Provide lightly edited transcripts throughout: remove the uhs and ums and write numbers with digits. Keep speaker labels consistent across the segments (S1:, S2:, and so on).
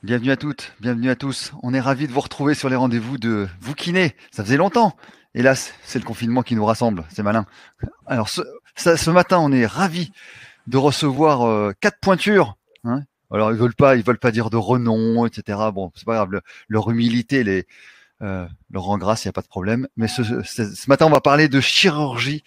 S1: Bienvenue à toutes, bienvenue à tous. On est ravis de vous retrouver sur les rendez-vous de Vous Kiné. Ça faisait longtemps. Hélas, c'est le confinement qui nous rassemble, c'est malin. Alors ce matin, on est ravis de recevoir quatre pointures. Hein. Alors ils veulent pas dire de renom, etc. Bon, c'est pas grave. Leur humilité leur rend grâce, il n'y a pas de problème. Mais ce matin, on va parler de chirurgie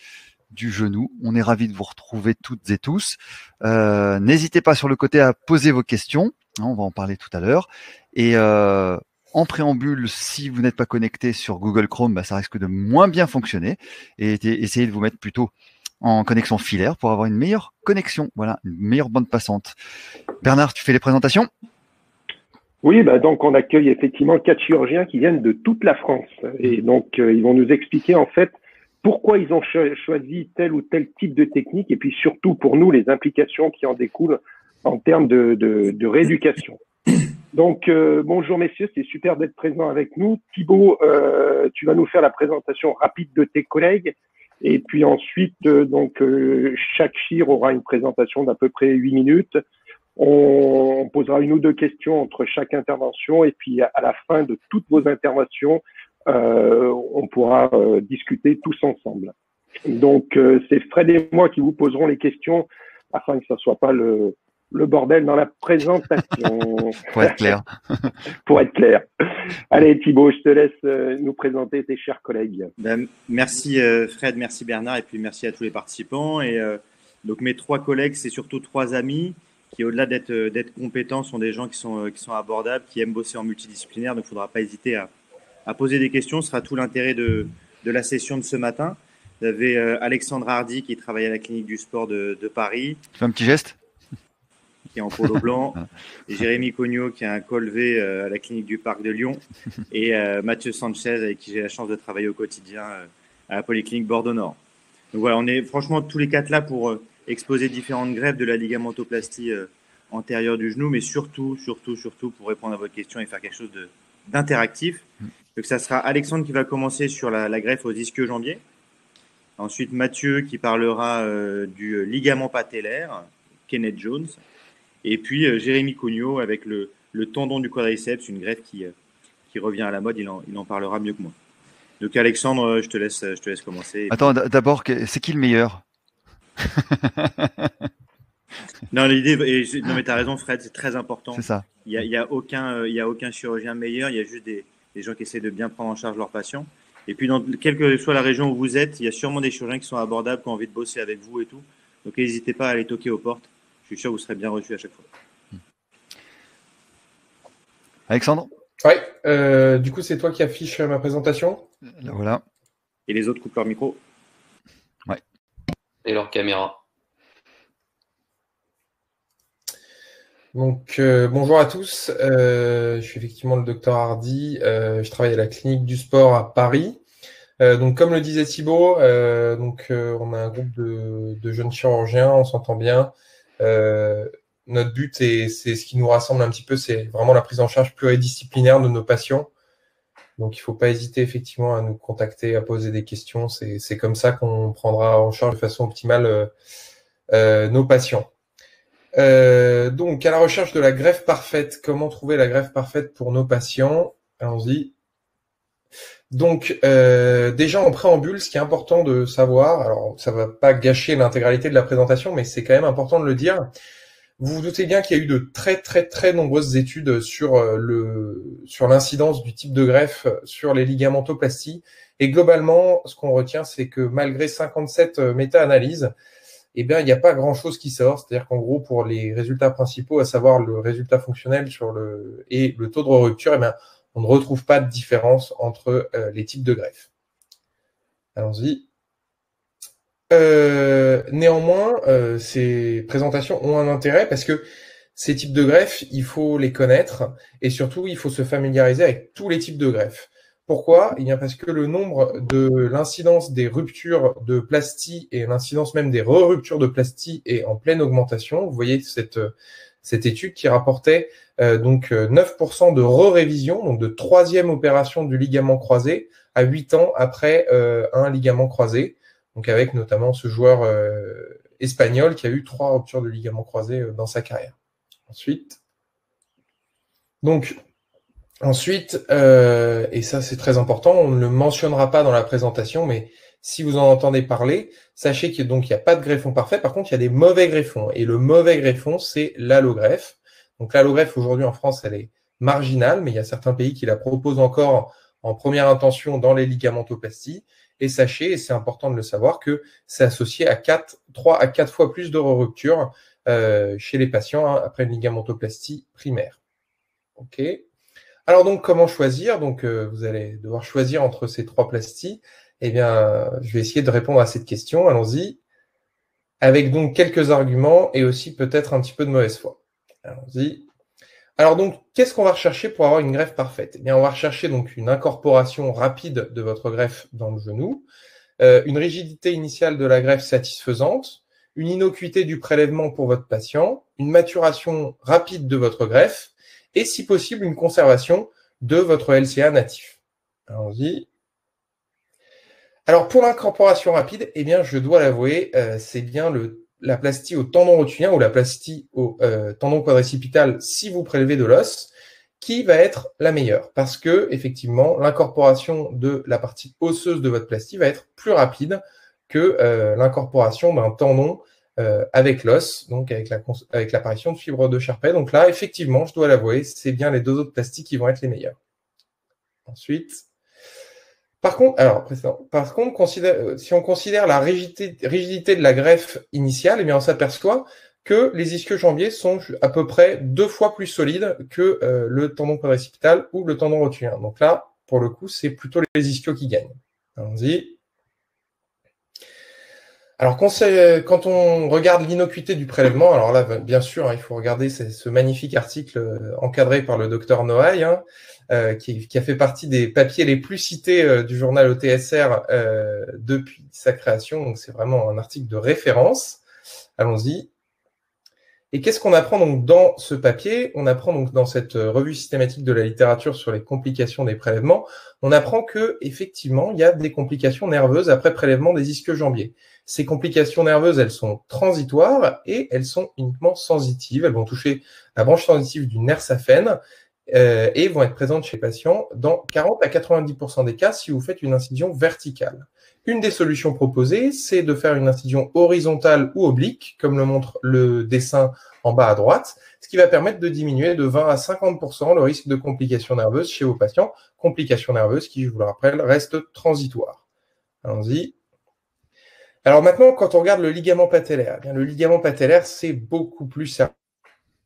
S1: du genou. On est ravis de vous retrouver toutes et tous. N'hésitez pas sur le côté à poser vos questions. On va en parler tout à l'heure. Et en préambule, si vous n'êtes pas connecté sur Google Chrome, ça risque de moins bien fonctionner. Et essayez de vous mettre plutôt en connexion filaire pour avoir une meilleure connexion. Voilà, une meilleure bande passante. Bernard, tu fais les présentations ?
S2: Oui, donc on accueille effectivement 4 chirurgiens qui viennent de toute la France. Et donc, ils vont nous expliquer en fait pourquoi ils ont choisi tel ou tel type de technique et puis surtout pour nous, les implications qui en découlent en termes de rééducation. Donc, bonjour messieurs, c'est super d'être présents avec nous. Thibaut, tu vas nous faire la présentation rapide de tes collègues. Et puis ensuite, chaque chir aura une présentation d'à peu près 8 minutes. On posera une ou deux questions entre chaque intervention et puis à la fin de toutes vos interventions, on pourra discuter tous ensemble. Donc, c'est Fred et moi qui vous poserons les questions afin que ça soit pas le bordel dans la présentation.
S1: Pour être clair.
S2: Pour être clair. Allez Thibaut, je te laisse nous présenter tes chers collègues.
S3: Merci Fred, merci Bernard et puis merci à tous les participants. Et donc mes 3 collègues, c'est surtout 3 amis qui, au-delà d'être compétents, sont des gens qui sont abordables, qui aiment bosser en multidisciplinaire. Donc il ne faudra pas hésiter à poser des questions. Ce sera tout l'intérêt de la session de ce matin. Vous avez Alexandre Hardy qui travaille à la clinique du sport de Paris.
S1: Tu fais un petit geste ?
S3: Qui est en polo blanc, et Jérémy Cognot qui a un col V à la clinique du Parc de Lyon, et Mathieu Sanchez avec qui j'ai la chance de travailler au quotidien à la polyclinique Bordeaux-Nord. Donc voilà, on est franchement tous les 4 là pour exposer différentes greffes de la ligamentoplastie antérieure du genou, mais surtout pour répondre à votre question et faire quelque chose d'interactif. Donc ça sera Alexandre qui va commencer sur la greffe aux ischio-jambiers. Ensuite Mathieu qui parlera du ligament patellaire, Kenneth Jones. Et puis Jérémy Cognot avec le tendon du quadriceps, une greffe qui revient à la mode, il en parlera mieux que moi. Donc Alexandre, je te laisse commencer.
S1: Attends, d'abord, c'est qui le meilleur ?
S3: Non, non mais tu as raison Fred, c'est très important.
S1: C'est ça.
S3: Il y a aucun chirurgien meilleur, il y a juste des gens qui essaient de bien prendre en charge leurs patients. Et puis quelle que soit la région où vous êtes, il y a sûrement des chirurgiens qui sont abordables, qui ont envie de bosser avec vous et tout. Donc n'hésitez pas à aller toquer aux portes. Je suis sûr que vous serez bien reçus à chaque fois.
S1: Alexandre ?
S4: Ouais, du coup, c'est toi qui affiche ma présentation ?
S1: Voilà.
S3: Et les autres coupent leur micro ?
S1: Ouais.
S5: Et leur caméra.
S4: Donc, bonjour à tous. Je suis effectivement le docteur Hardy. Je travaille à la clinique du sport à Paris. Donc, comme le disait Thibaut, on a un groupe de jeunes chirurgiens, on s'entend bien. Notre but, et c'est ce qui nous rassemble un petit peu, c'est vraiment la prise en charge pluridisciplinaire de nos patients. Donc, il ne faut pas hésiter effectivement à nous contacter, à poser des questions. C'est comme ça qu'on prendra en charge de façon optimale nos patients. Donc, à la recherche de la greffe parfaite. Comment trouver la greffe parfaite pour nos patients ? Allons-y. Donc, déjà en préambule, ce qui est important de savoir, alors ça va pas gâcher l'intégralité de la présentation, mais c'est quand même important de le dire. Vous vous doutez bien qu'il y a eu de très nombreuses études sur l'incidence du type de greffe sur les ligamentoplasties. Et globalement, ce qu'on retient, c'est que malgré 57 méta-analyses, il n'y a pas grand-chose qui sort. C'est-à-dire qu'en gros, pour les résultats principaux, à savoir le résultat fonctionnel et le taux de rupture, on ne retrouve pas de différence entre les types de greffes. Allons-y. Néanmoins, ces présentations ont un intérêt parce que ces types de greffes, il faut les connaître et surtout, il faut se familiariser avec tous les types de greffes. Pourquoi ? Parce que le nombre de l'incidence des ruptures de plastie et l'incidence même des re-ruptures de plastie est en pleine augmentation. Vous voyez cette étude qui rapportait 9% de re-révision, donc de 3e opération du ligament croisé à 8 ans après un ligament croisé. Donc avec notamment ce joueur espagnol qui a eu 3 ruptures de ligament croisé dans sa carrière. Ensuite, Donc, ensuite, et ça c'est très important, on ne le mentionnera pas dans la présentation, mais si vous en entendez parler, sachez qu'il n'y a pas de greffon parfait. Par contre, il y a des mauvais greffons. Et le mauvais greffon, c'est l'allogreffe. Donc l'allogreffe, aujourd'hui en France, elle est marginale, mais il y a certains pays qui la proposent encore en première intention dans les ligamentoplasties. Et sachez, et c'est important de le savoir, que c'est associé à 3 à 4 fois plus de ruptures chez les patients après une ligamentoplastie primaire. OK. Alors donc, comment choisir? Donc, vous allez devoir choisir entre ces 3 plasties. Eh bien, je vais essayer de répondre à cette question. Allons-y. Avec donc quelques arguments et aussi peut-être un petit peu de mauvaise foi. Allons-y. Alors donc, qu'est-ce qu'on va rechercher pour avoir une greffe parfaite? Eh bien, on va rechercher donc une incorporation rapide de votre greffe dans le genou, une rigidité initiale de la greffe satisfaisante, une innocuité du prélèvement pour votre patient, une maturation rapide de votre greffe et, si possible, une conservation de votre LCA natif. Allons-y. Alors, pour l'incorporation rapide, eh bien, je dois l'avouer, c'est bien la plastie au tendon rotulien ou la plastie au tendon quadricipital si vous prélevez de l'os, qui va être la meilleure. Parce que, effectivement, l'incorporation de la partie osseuse de votre plastie va être plus rapide que l'incorporation d'un tendon avec l'os, donc avec l'apparition de fibres de Sharpey. Donc là, effectivement, je dois l'avouer, c'est bien les 2 autres plasties qui vont être les meilleures. Ensuite... Par contre, si on considère la rigidité de la greffe initiale, eh bien, on s'aperçoit que les ischio-jambiers sont à peu près 2 fois plus solides que le tendon quadricipital ou le tendon rotulien. Donc là, pour le coup, c'est plutôt les ischios qui gagnent. Allons-y. Alors, quand on regarde l'innocuité du prélèvement, alors là, bien sûr, il faut regarder ce magnifique article encadré par le docteur Noailles, qui a fait partie des papiers les plus cités du journal OTSR depuis sa création. Donc, c'est vraiment un article de référence. Allons-y. Et qu'est-ce qu'on apprend donc dans ce papier? On apprend donc dans cette revue systématique de la littérature sur les complications des prélèvements, on apprend que effectivement, il y a des complications nerveuses après prélèvement des ischio-jambiers. Ces complications nerveuses, elles sont transitoires et elles sont uniquement sensitives. Elles vont toucher la branche sensitive du nerf saphène et vont être présentes chez les patients dans 40 à 90% des cas si vous faites une incision verticale. Une des solutions proposées, c'est de faire une incision horizontale ou oblique, comme le montre le dessin en bas à droite, ce qui va permettre de diminuer de 20 à 50% le risque de complications nerveuses chez vos patients, complications nerveuses qui, je vous le rappelle, restent transitoires. Allons-y. Alors maintenant, quand on regarde le ligament patellaire, eh bien, le ligament patellaire, c'est beaucoup plus sérieux.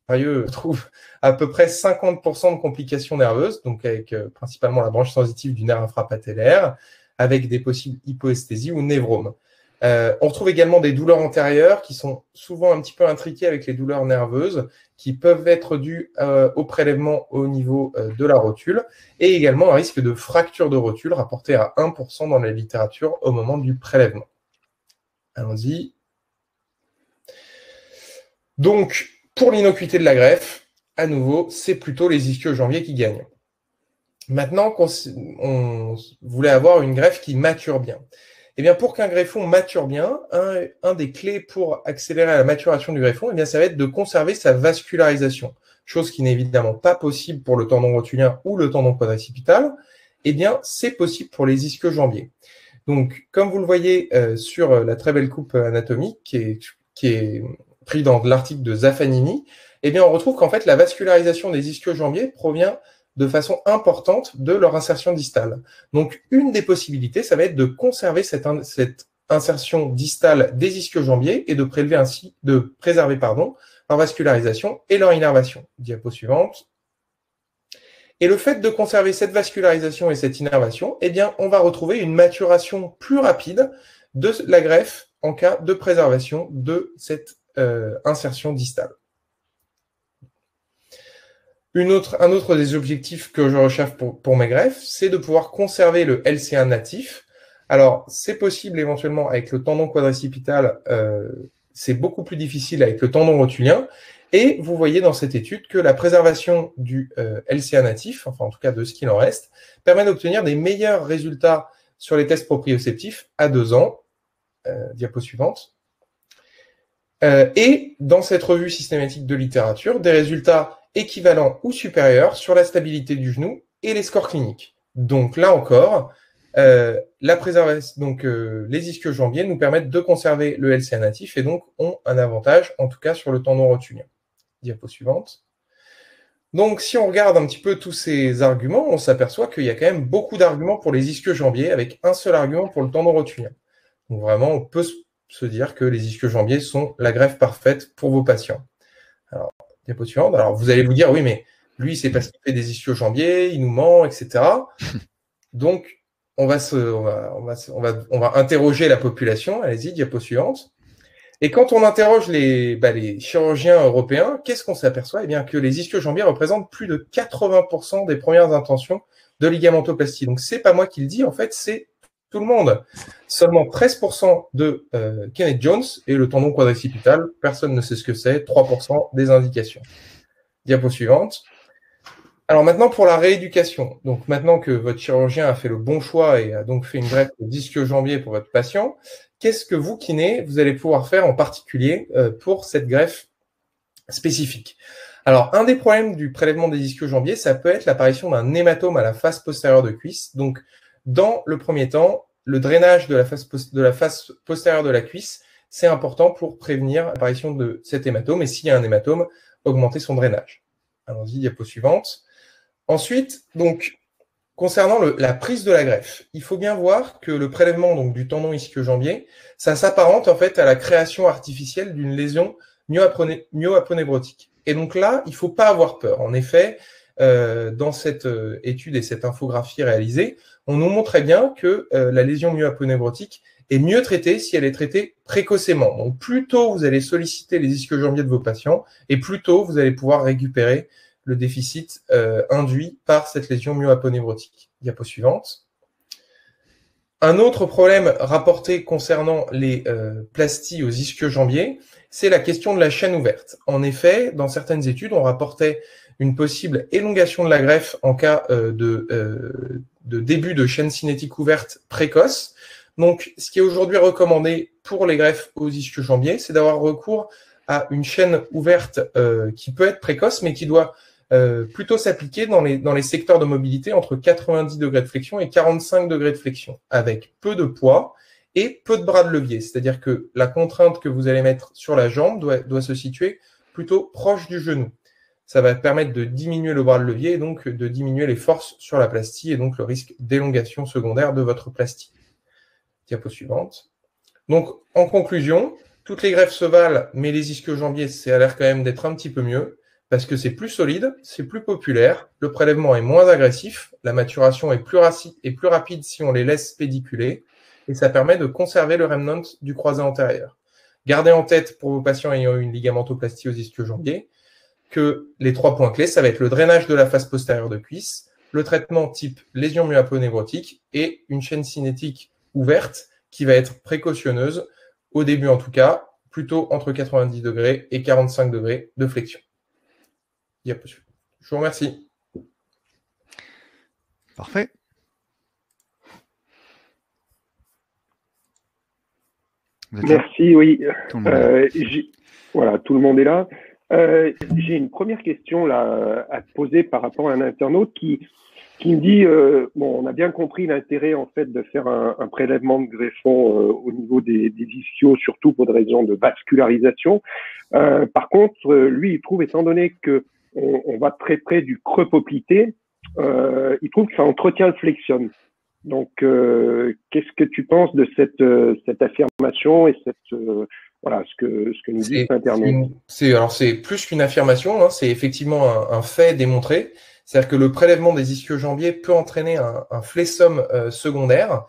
S4: On trouve à peu près 50% de complications nerveuses, donc avec principalement la branche sensitive du nerf infrapatellaire, avec des possibles hypoesthésies ou névromes. On retrouve également des douleurs antérieures qui sont souvent un petit peu intriquées avec les douleurs nerveuses, qui peuvent être dues au prélèvement au niveau de la rotule, et également un risque de fracture de rotule rapporté à 1% dans la littérature au moment du prélèvement. Allons-y. Donc, pour l'innocuité de la greffe, à nouveau, c'est plutôt les ischio-jambiers qui gagnent. Maintenant, on voulait avoir une greffe qui mature bien. Eh bien, pour qu'un greffon mature bien, un des clés pour accélérer la maturation du greffon, eh bien, ça va être de conserver sa vascularisation. Chose qui n'est évidemment pas possible pour le tendon rotulien ou le tendon quadricipital. Eh bien, c'est possible pour les ischio-jambiers. Donc, comme vous le voyez sur la très belle coupe anatomique qui est pris dans l'article de Zaffanini, eh bien, on retrouve qu'en fait, la vascularisation des ischio-jambiers provient de façon importante de leur insertion distale. Donc, une des possibilités, ça va être de conserver cette insertion distale des ischio-jambiers et de préserver leur vascularisation et leur innervation. Diapo suivante. Et le fait de conserver cette vascularisation et cette innervation, eh bien, on va retrouver une maturation plus rapide de la greffe en cas de préservation de cette insertion distale. Un autre des objectifs que je recherche pour mes greffes, c'est de pouvoir conserver le LCA natif. Alors, c'est possible éventuellement avec le tendon quadricipital, c'est beaucoup plus difficile avec le tendon rotulien. Et vous voyez dans cette étude que la préservation du LCA natif, enfin en tout cas de ce qu'il en reste, permet d'obtenir des meilleurs résultats sur les tests proprioceptifs à 2 ans. Diapo suivante. Et dans cette revue systématique de littérature, des résultats équivalents ou supérieurs sur la stabilité du genou et les scores cliniques. Donc là encore, la préservation, donc les ischio-jambiers nous permettent de conserver le LCA natif et donc ont un avantage, en tout cas sur le tendon rotulien. Diapo suivante. Donc si on regarde un petit peu tous ces arguments, on s'aperçoit qu'il y a quand même beaucoup d'arguments pour les ischio-jambiers avec un seul argument pour le tendon rotulien. Donc vraiment, on peut se dire que les ischio-jambiers sont la greffe parfaite pour vos patients. Alors, diapo suivante. Alors vous allez vous dire, oui, mais lui, c'est parce qu'il fait des ischio-jambiers, il nous ment, etc. Donc, on va interroger la population. Allez-y, diapo suivante. Et quand on interroge les chirurgiens européens, qu'est-ce qu'on s'aperçoit? Eh bien, que les ischio-jambiers représentent plus de 80% des premières intentions de ligamentoplastie. Donc, c'est pas moi qui le dis, en fait, c'est tout le monde. Seulement 13% de Kenneth Jones et le tendon quadricipital, personne ne sait ce que c'est, 3% des indications. Diapo suivante. Alors maintenant, pour la rééducation. Donc maintenant que votre chirurgien a fait le bon choix et a donc fait une greffe d'ischio-jambier pour votre patient, qu'est-ce que vous, kiné, vous allez pouvoir faire en particulier pour cette greffe spécifique? Alors, un des problèmes du prélèvement des ischio-jambiers, ça peut être l'apparition d'un hématome à la face postérieure de cuisse. Donc, dans le premier temps, le drainage de la face postérieure de la cuisse, c'est important pour prévenir l'apparition de cet hématome. Et s'il y a un hématome, augmenter son drainage. Allons-y, diapo suivante. Ensuite, donc, concernant la prise de la greffe, il faut bien voir que le prélèvement donc, du tendon ischio-jambier, ça s'apparente en fait à la création artificielle d'une lésion myo-aponébrotique. Et donc là, il ne faut pas avoir peur. En effet, dans cette étude et cette infographie réalisée, on nous montrait bien que la lésion myo-aponébrotique est mieux traitée si elle est traitée précocement. Donc plus tôt vous allez solliciter les ischio-jambiers de vos patients, et plus tôt vous allez pouvoir récupérer le déficit induit par cette lésion myo-aponébrotique. Diapo suivante. Un autre problème rapporté concernant les plasties aux ischio-jambiers, c'est la question de la chaîne ouverte. En effet, dans certaines études, on rapportait une possible élongation de la greffe en cas de début de chaîne cinétique ouverte précoce. Donc, ce qui est aujourd'hui recommandé pour les greffes aux ischio-jambiers, c'est d'avoir recours à une chaîne ouverte qui peut être précoce, mais qui doit plutôt s'appliquer dans les secteurs de mobilité entre 90 degrés de flexion et 45 degrés de flexion, avec peu de poids et peu de bras de levier. C'est-à-dire que la contrainte que vous allez mettre sur la jambe doit se situer plutôt proche du genou. Ça va permettre de diminuer le bras de levier et donc de diminuer les forces sur la plastie et donc le risque d'élongation secondaire de votre plastie. Diapo suivante. Donc, en conclusion, toutes les greffes se valent, mais les ischio-jambiers, ça a l'air quand même d'être un petit peu mieux, parce que c'est plus solide, c'est plus populaire, le prélèvement est moins agressif, la maturation est plus rapide si on les laisse pédiculer, et ça permet de conserver le remnant du croisé antérieur. Gardez en tête, pour vos patients ayant eu une ligamentoplastie aux ischio-jambiers, que les 3 points clés, ça va être le drainage de la face postérieure de cuisse, le traitement type lésion myo-aponébrotique et une chaîne cinétique ouverte qui va être précautionneuse, au début en tout cas, plutôt entre 90 degrés et 45 degrés de flexion. Je vous remercie.
S1: Parfait.
S2: Merci, oui.
S1: Tout le monde
S2: tout le monde est là. J'ai une première question là à te poser par rapport à un internaute qui me dit on a bien compris l'intérêt en fait de faire un prélèvement de greffon au niveau des ischios, surtout pour des raisons de vascularisation. Par contre, lui, il trouve, étant donné que on va très près du creux poplité, il trouve que ça entretient le flexion. Donc, qu'est-ce que tu penses de cette affirmation et ce que nous dit l'internaute?
S4: C'est plus qu'une affirmation, hein, c'est effectivement un fait démontré. C'est-à-dire que le prélèvement des ischio-jambiers peut entraîner un flessum secondaire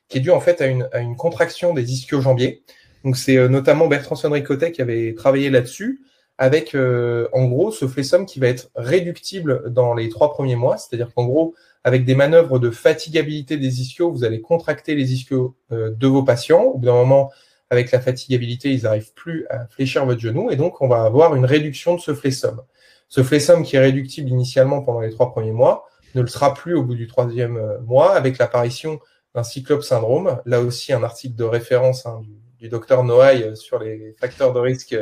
S4: qui est dû en fait à une contraction des ischio-jambiers. Donc c'est notamment Bertrand Sonricotet qui avait travaillé là-dessus avec en gros ce flessum qui va être réductible dans les 3 premiers mois. C'est-à-dire qu'en gros, avec des manœuvres de fatigabilité des ischios, vous allez contracter les ischios de vos patients. Au bout d'un moment, avec la fatigabilité, ils n'arrivent plus à fléchir votre genou et donc on va avoir une réduction de ce flessum. Ce flessum qui est réductible initialement pendant les 3 premiers mois ne le sera plus au bout du 3e mois avec l'apparition d'un cyclope syndrome. Là aussi, un article de référence du docteur Noailles sur les facteurs de risque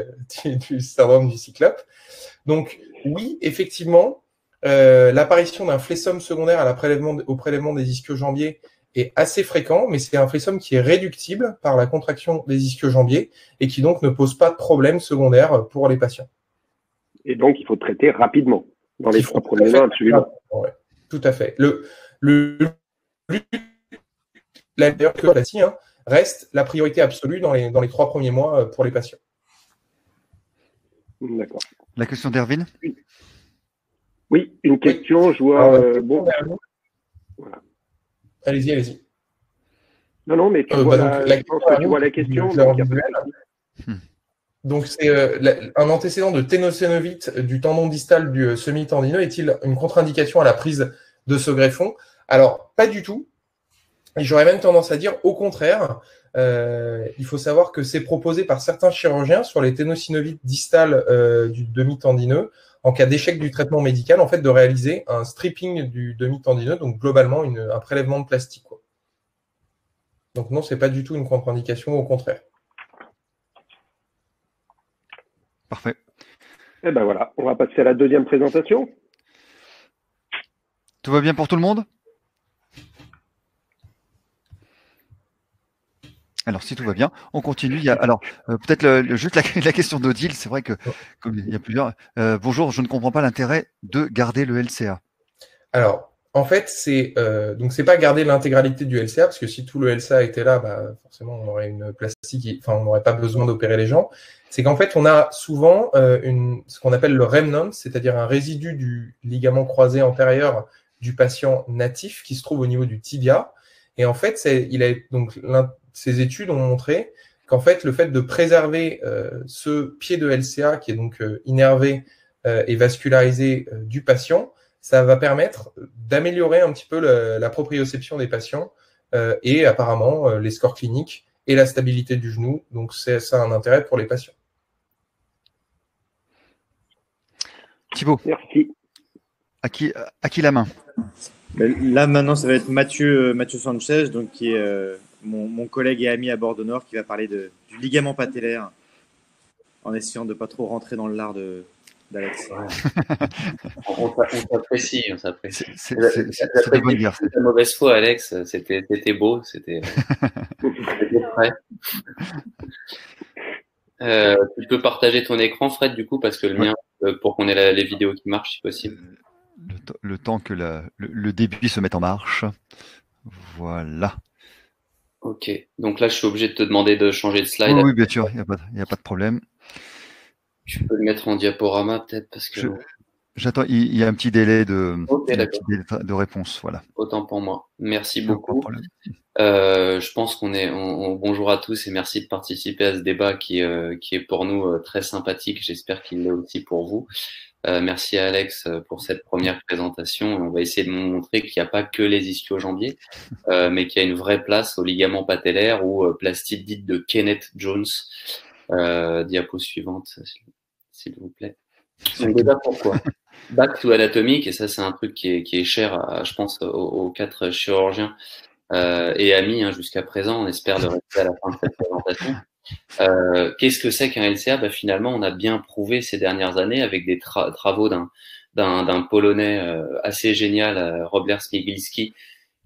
S4: du syndrome du cyclope. Donc, oui, effectivement, l'apparition d'un flessum secondaire au prélèvement des ischio-jambiers est assez fréquent, mais c'est un flessum qui est réductible par la contraction des ischio-jambiers et qui donc ne pose pas de problème secondaire pour les patients.
S2: Et donc, il faut traiter rapidement, dans les 3 premiers mois, absolument.
S4: Ouais, tout à fait. La plastie reste la priorité absolue dans les 3 premiers mois pour les patients.
S2: D'accord.
S1: La question d'Erwin ?
S2: Oui, une question, je vois...
S4: Voilà. Allez-y.
S2: Non, mais tu vois la question.
S4: Donc, c'est un antécédent de ténosynovite du tendon distal du semi-tendineux est-il une contre-indication à la prise de ce greffon? Alors, pas du tout. Et j'aurais même tendance à dire au contraire. Il faut savoir que c'est proposé par certains chirurgiens sur les ténosynovites distales du demi-tendineux en cas d'échec du traitement médical, en fait, de réaliser un stripping du demi-tendineux, donc globalement un prélèvement de plastique, quoi. Donc non, c'est pas du tout une contre-indication, au contraire.
S1: Parfait.
S2: Et ben voilà, on va passer à la deuxième présentation.
S1: Tout va bien pour tout le monde ? Alors, si tout va bien, on continue. Alors, peut-être juste la question d'Odile. C'est vrai que comme il y a plusieurs. Bonjour, je ne comprends pas l'intérêt de garder le LCA.
S4: Alors, en fait, c'est pas garder l'intégralité du LCA, parce que si tout le LCA était là, forcément, on aurait une plastique, on n'aurait pas besoin d'opérer les gens. C'est qu'en fait, on a souvent ce qu'on appelle le remnant, c'est-à-dire un résidu du ligament croisé antérieur du patient natif qui se trouve au niveau du tibia. Et en fait, ces études ont montré qu'en fait, le fait de préserver ce pied de LCA qui est donc innervé et vascularisé du patient, ça va permettre d'améliorer un petit peu la proprioception des patients et apparemment les scores cliniques et la stabilité du genou. Donc, ça a un intérêt pour les patients.
S1: Thibaut.
S2: Merci.
S1: À qui la main?
S3: Là, maintenant, ça va être Mathieu Sanchez, donc, qui est mon collègue et ami à Bordeaux-Nord, qui va parler du ligament patellaire en essayant de ne pas trop rentrer dans le lard d'Alex.
S5: On s'apprécie.
S1: C'est de bonne guerre.
S5: C'était mauvaise foi, Alex. C'était beau. C'était prêt. Tu peux partager ton écran, Fred, du coup, parce que le mien, pour qu'on ait les vidéos qui marchent, si possible.
S1: Le temps que le débit se mette en marche. Voilà.
S5: Ok. Donc là, je suis obligé de te demander de changer de slide.
S1: Oui, bien sûr, il n'y a pas de problème.
S5: Tu peux le mettre en diaporama, peut-être, parce que...
S1: J'attends, il y a un petit délai de réponse. Voilà.
S5: Autant pour moi. Merci beaucoup. Je pense qu'on est bonjour à tous et merci de participer à ce débat qui est pour nous très sympathique. J'espère qu'il l'est aussi pour vous. Merci à Alex pour cette première présentation. On va essayer de vous montrer qu'il n'y a pas que les ischio-jambiers, mais qu'il y a une vraie place au ligament patellaire ou plastide dite de Kenneth Jones. Diapo suivante, s'il vous plaît. Donc déjà, pourquoi Back to anatomique, et ça c'est un truc qui est cher, je pense, aux 4 chirurgiens et amis jusqu'à présent. On espère le rester à la fin de cette présentation. Qu'est-ce que c'est qu'un LCA? Finalement, on a bien prouvé ces dernières années avec des travaux d'un Polonais assez génial, Robert Smiglski,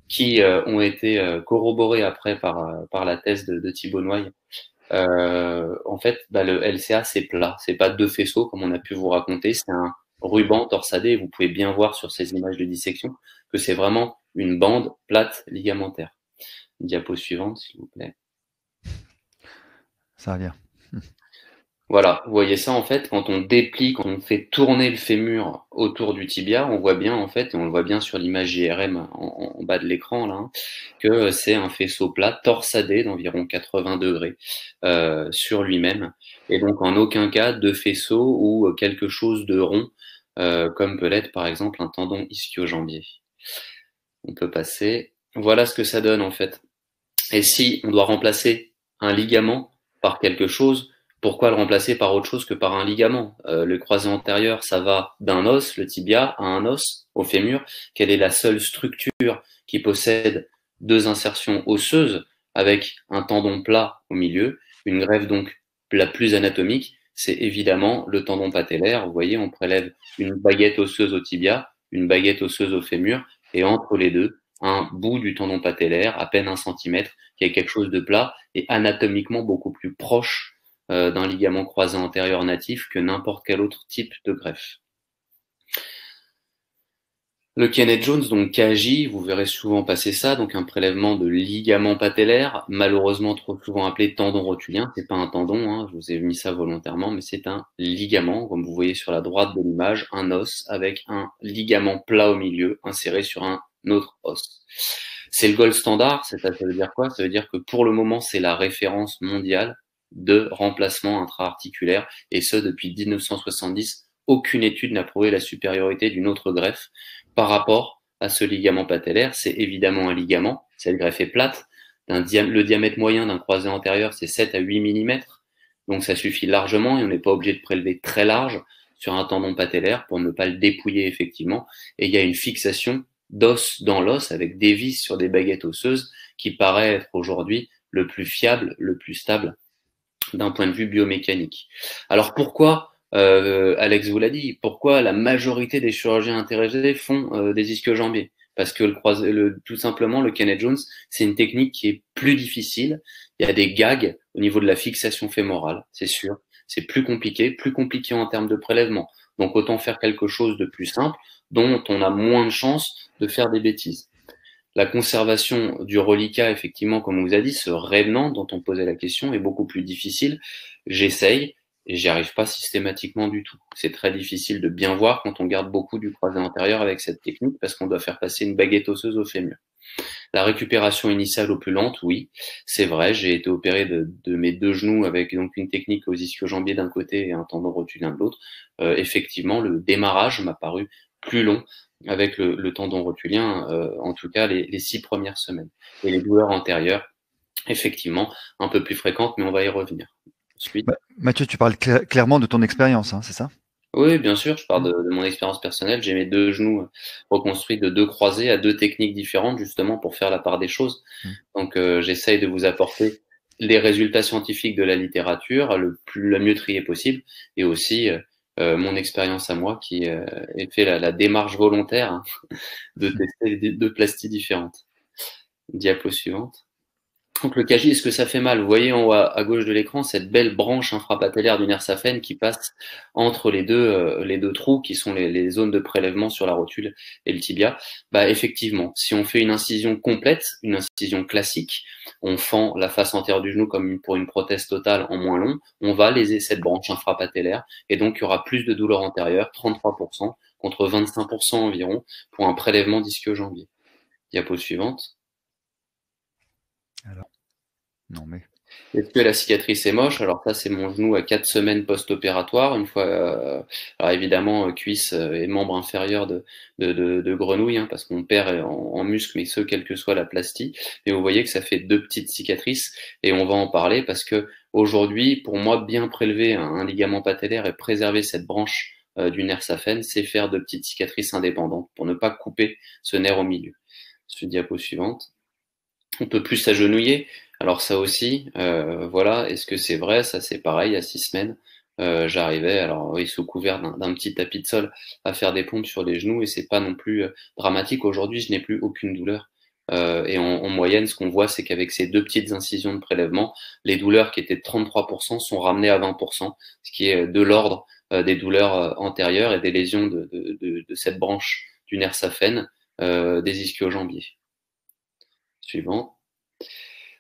S5: qui ont été corroborés après par la thèse de Thibaut Noailles. En fait, le LCA, c'est plat. C'est pas 2 faisceaux, comme on a pu vous raconter. C'est un ruban torsadé. Vous pouvez bien voir sur ces images de dissection que c'est vraiment une bande plate ligamentaire. Diapo suivante, s'il vous plaît.
S1: Ça va bien.
S5: Voilà, vous voyez ça en fait, quand on déplie, quand on fait tourner le fémur autour du tibia, on voit bien en fait, et on le voit bien sur l'image IRM en bas de l'écran là, que c'est un faisceau plat torsadé d'environ 80 degrés sur lui-même, et donc en aucun cas 2 faisceaux ou quelque chose de rond, comme peut l'être par exemple un tendon ischio-jambier. On peut passer. Voilà ce que ça donne en fait. Et si on doit remplacer un ligament par quelque chose, pourquoi le remplacer par autre chose que par un ligament? Le croisé antérieur, ça va d'un os, le tibia, à un os, au fémur. Quelle est la seule structure qui possède 2 insertions osseuses avec un tendon plat au milieu? Une greffe donc la plus anatomique, c'est évidemment le tendon patellaire. Vous voyez, on prélève une baguette osseuse au tibia, une baguette osseuse au fémur, et entre les deux, un bout du tendon patellaire, à peine 1 centimètre, qui est quelque chose de plat et anatomiquement beaucoup plus proche d'un ligament croisé antérieur natif que n'importe quel autre type de greffe. Le Kenneth Jones, donc KJ, vous verrez souvent passer ça, donc un prélèvement de ligament patellaire, malheureusement trop souvent appelé tendon rotulien. C'est pas un tendon, hein, je vous ai mis ça volontairement, mais c'est un ligament, comme vous voyez sur la droite de l'image, un os avec un ligament plat au milieu, inséré sur un autre os. C'est le gold standard, ça veut dire quoi? Ça veut dire que pour le moment, c'est la référence mondiale de remplacement intra-articulaire, et ce depuis 1970. Aucune étude n'a prouvé la supériorité d'une autre greffe par rapport à ce ligament patellaire. C'est évidemment un ligament, cette greffe est plate, le diamètre moyen d'un croisé antérieur c'est 7 à 8 mm, donc ça suffit largement et on n'est pas obligé de prélever très large sur un tendon patellaire pour ne pas le dépouiller effectivement, et il y a une fixation d'os dans l'os avec des vis sur des baguettes osseuses qui paraît être aujourd'hui le plus fiable, le plus stable d'un point de vue biomécanique. Alors pourquoi Alex vous l'a dit, pourquoi la majorité des chirurgiens intéressés font des ischio-jambiers? Parce que tout simplement, le Kenneth Jones, c'est une technique qui est plus difficile. Il y a des gags au niveau de la fixation fémorale, c'est sûr. C'est plus compliqué en termes de prélèvement. Donc autant faire quelque chose de plus simple, dont on a moins de chances de faire des bêtises. La conservation du reliquat, effectivement, comme on vous a dit, ce révenant dont on posait la question est beaucoup plus difficile. J'essaye, et j'y arrive pas systématiquement du tout. C'est très difficile de bien voir quand on garde beaucoup du croisé antérieur avec cette technique parce qu'on doit faire passer une baguette osseuse au fémur. La récupération initiale opulente, oui, c'est vrai, j'ai été opéré de mes 2 genoux avec donc une technique aux ischio-jambiers d'un côté et un tendon rotulien de l'autre. Effectivement, le démarrage m'a paru plus long avec le tendon rotulien, en tout cas les 6 premières semaines. Et les douleurs antérieures, effectivement, un peu plus fréquentes, mais on va y revenir. Ensuite.
S1: Mathieu, tu parles clairement de ton expérience, hein, c'est ça?
S5: Oui, bien sûr, je parle de mon expérience personnelle. J'ai mes 2 genoux reconstruits de 2 croisés à 2 techniques différentes, justement pour faire la part des choses. Donc, j'essaye de vous apporter les résultats scientifiques de la littérature, la mieux triée possible, et aussi mon expérience à moi qui ai fait la démarche volontaire hein, de tester 2 plasties différentes. Diapo suivante. Donc le KJ, est-ce que ça fait mal? Vous voyez en haut à gauche de l'écran cette belle branche infrapatellaire du nerf saphène qui passe entre les deux trous qui sont les zones de prélèvement sur la rotule et le tibia. Bah effectivement, si on fait une incision complète, une incision classique, on fend la face antérieure du genou comme pour une prothèse totale en moins long, on va léser cette branche infrapatellaire et donc il y aura plus de douleur antérieure, 33% contre 25% environ pour un prélèvement d'ischio-jambier. Diapo suivante.
S1: Alors, non mais.
S5: Est-ce que la cicatrice est moche? Alors ça, c'est mon genou à 4 semaines post-opératoire. Une fois, alors évidemment, cuisse et membre inférieur de grenouille, hein, parce qu'on perd en muscle, mais ce, quelle que soit la plastie. Et vous voyez que ça fait 2 petites cicatrices, et on va en parler parce que aujourd'hui, pour moi, bien prélever un ligament patellaire et préserver cette branche du nerf saphène, c'est faire 2 petites cicatrices indépendantes pour ne pas couper ce nerf au milieu. Sur diapo suivante. On peut plus s'agenouiller. Alors ça aussi, voilà, est-ce que c'est vrai? Ça c'est pareil, à 6 semaines, j'arrivais, alors oui, sous couvert d'un petit tapis de sol, à faire des pompes sur les genoux et c'est pas non plus dramatique. Aujourd'hui, je n'ai plus aucune douleur. Et en moyenne, ce qu'on voit, c'est qu'avec ces 2 petites incisions de prélèvement, les douleurs qui étaient de 33% sont ramenées à 20%, ce qui est de l'ordre des douleurs antérieures et des lésions de cette branche du nerf saphène des ischio-jambiers. Suivant.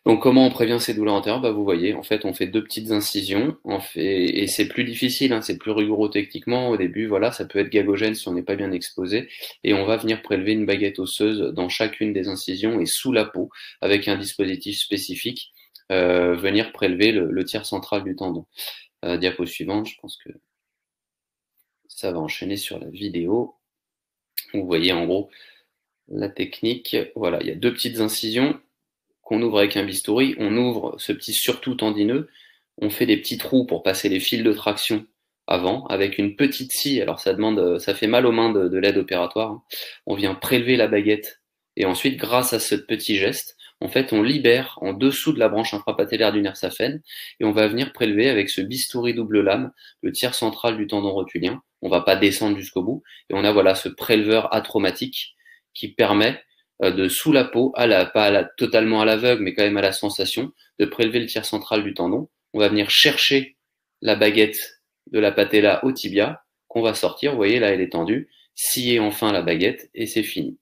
S5: Donc comment on prévient ces douleurs antérieures? Bah, vous voyez, en fait, on fait 2 petites incisions, et c'est plus difficile, hein, c'est plus rigoureux techniquement au début, voilà, ça peut être gagogène si on n'est pas bien exposé, et on va venir prélever une baguette osseuse dans chacune des incisions et sous la peau, avec un dispositif spécifique, venir prélever le tiers central du tendon. Diapo suivante, je pense que ça va enchaîner sur la vidéo. Vous voyez en gros la technique, voilà, il y a 2 petites incisions qu'on ouvre avec un bistouri, on ouvre ce petit surtout tendineux, on fait des petits trous pour passer les fils de traction avant, avec une petite scie, alors ça fait mal aux mains de l'aide opératoire, hein. On vient prélever la baguette, et ensuite, grâce à ce petit geste, en fait, on libère en dessous de la branche infrapatellaire du nerf saphène et on va venir prélever avec ce bistouri double lame le tiers central du tendon rotulien. On va pas descendre jusqu'au bout et on a voilà ce préleveur atraumatique qui permet de sous la peau, totalement à l'aveugle, mais quand même à la sensation, de prélever le tiers central du tendon. On va venir chercher la baguette de la patella au tibia qu'on va sortir. Vous voyez, là, elle est tendue. Scier enfin la baguette et c'est fini.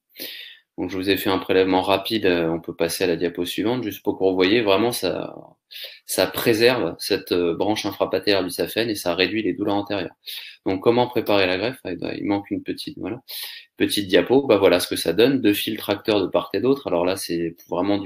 S5: Donc, je vous ai fait un prélèvement rapide. On peut passer à la diapo suivante, juste pour que vous voyez vraiment ça préserve cette branche infrapatellaire du saphène et ça réduit les douleurs antérieures. Donc, comment préparer la greffe? Il manque une petite, voilà. Petite diapo, bah voilà ce que ça donne, 2 fils tracteurs de part et d'autre. Alors là, c'est vraiment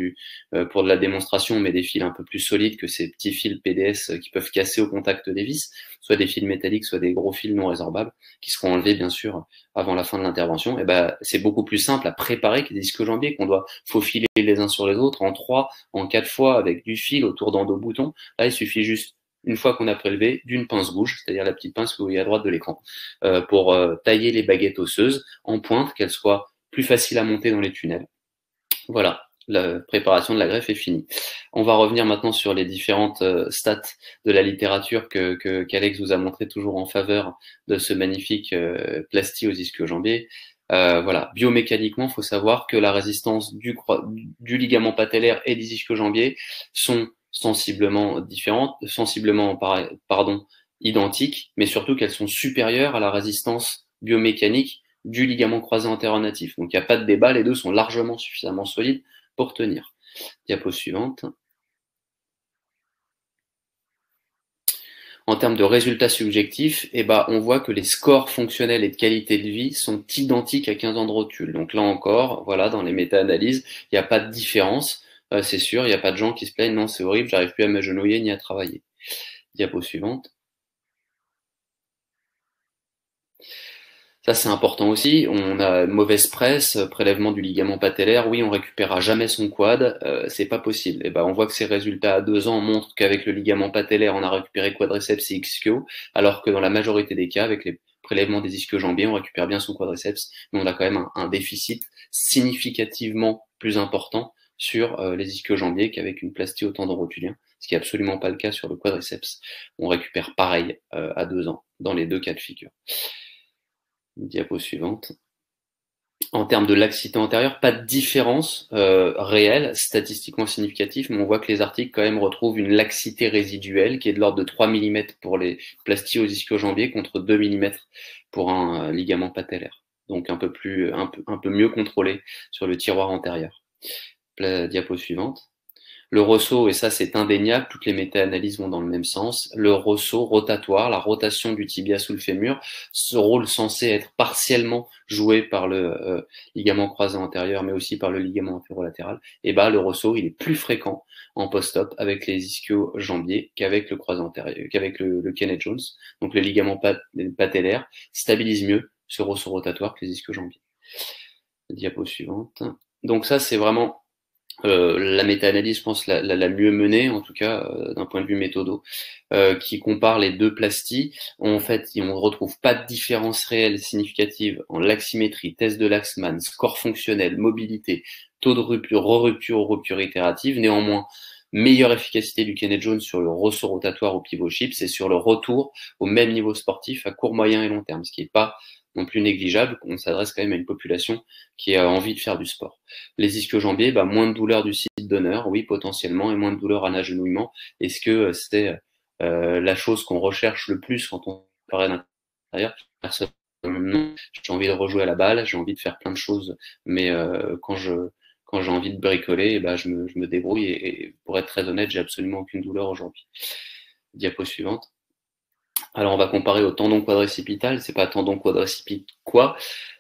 S5: pour de la démonstration, mais des fils un peu plus solides que ces petits fils PDS qui peuvent casser au contact des vis, soit des fils métalliques, soit des gros fils non résorbables, qui seront enlevés bien sûr avant la fin de l'intervention. Et ben c'est beaucoup plus simple à préparer que des disques jambiers qu'on doit faufiler les uns sur les autres en 3, en 4 fois avec du fil autour d'endos-boutons. Là, il suffit juste une fois qu'on a prélevé, d'une pince gauche, c'est-à-dire la petite pince que vous voyez à droite de l'écran, pour tailler les baguettes osseuses en pointe, qu'elles soient plus faciles à monter dans les tunnels. Voilà, la préparation de la greffe est finie. On va revenir maintenant sur les différentes stats de la littérature qu'Alex vous a montré toujours en faveur de ce magnifique plastie aux ischio-jambiers. Voilà, biomécaniquement, il faut savoir que la résistance du ligament patellaire et des ischio-jambiers sont sensiblement différentes, identiques, mais surtout qu'elles sont supérieures à la résistance biomécanique du ligament croisé antérieur natif. Donc il n'y a pas de débat, les deux sont largement suffisamment solides pour tenir. Diapo suivante. En termes de résultats subjectifs, on voit que les scores fonctionnels et de qualité de vie sont identiques à 15 ans de rotule. Donc là encore, voilà, dans les méta-analyses, il n'y a pas de différence. C'est sûr, il n'y a pas de gens qui se plaignent, non, c'est horrible, j'arrive plus à m'agenouiller ni à travailler. Diapo suivante. Ça, c'est important aussi. On a mauvaise presse, prélèvement du ligament patellaire. Oui, on récupérera jamais son quad. C'est pas possible. On voit que ces résultats à 2 ans montrent qu'avec le ligament patellaire, on a récupéré quadriceps et ischio, alors que dans la majorité des cas, avec les prélèvements des ischio-jambiers, on récupère bien son quadriceps, mais on a quand même un déficit significativement plus important sur les ischio-jambiers qu'avec une plastie au tendon rotulien, ce qui est absolument pas le cas sur le quadriceps. On récupère pareil à 2 ans, dans les deux cas de figure. Diapo suivante. En termes de laxité antérieure, pas de différence réelle, statistiquement significative, mais on voit que les articles quand même retrouvent une laxité résiduelle qui est de l'ordre de 3 mm pour les plasties aux ischio-jambiers contre 2 mm pour un ligament patellaire. Donc un peu mieux contrôlé sur le tiroir antérieur. Diapo suivante. Le ressaut, et ça c'est indéniable, toutes les méta-analyses vont dans le même sens, le ressaut rotatoire, la rotation du tibia sous le fémur, ce rôle censé être partiellement joué par le ligament croisé antérieur, mais aussi par le ligament antérolatéral, le ressaut il est plus fréquent en post-op avec les ischio-jambiers qu'avec le croisé antérieur, qu'avec le Kenneth Jones. Donc le ligament patellaire stabilise mieux ce ressaut rotatoire que les ischio-jambiers. Diapo suivante. Donc ça c'est vraiment la méta-analyse, je pense, la mieux menée, en tout cas d'un point de vue méthodo, qui compare les deux plasties. En fait, on ne retrouve pas de différence réelle significative en laximétrie, test de Laxman, score fonctionnel, mobilité, taux de rupture, re-rupture ou rupture itérative. Néanmoins, meilleure efficacité du Kenneth Jones sur le ressaut rotatoire au pivot chips et sur le retour au même niveau sportif à court, moyen et long terme, ce qui n'est pas non plus négligeable. On s'adresse quand même à une population qui a envie de faire du sport. Les ischio-jambiers, moins de douleur du site d'honneur, oui, potentiellement, et moins de douleur à l'agenouillement. Est-ce que c'était la chose qu'on recherche le plus quand on paraît d'intérieur? Personnellement, j'ai envie de rejouer à la balle, j'ai envie de faire plein de choses, mais quand j'ai envie de bricoler, je me débrouille et pour être très honnête, j'ai absolument aucune douleur aujourd'hui. Diapo suivante. Alors on va comparer au tendon quadricipital, c'est pas tendon quadricipite quoi.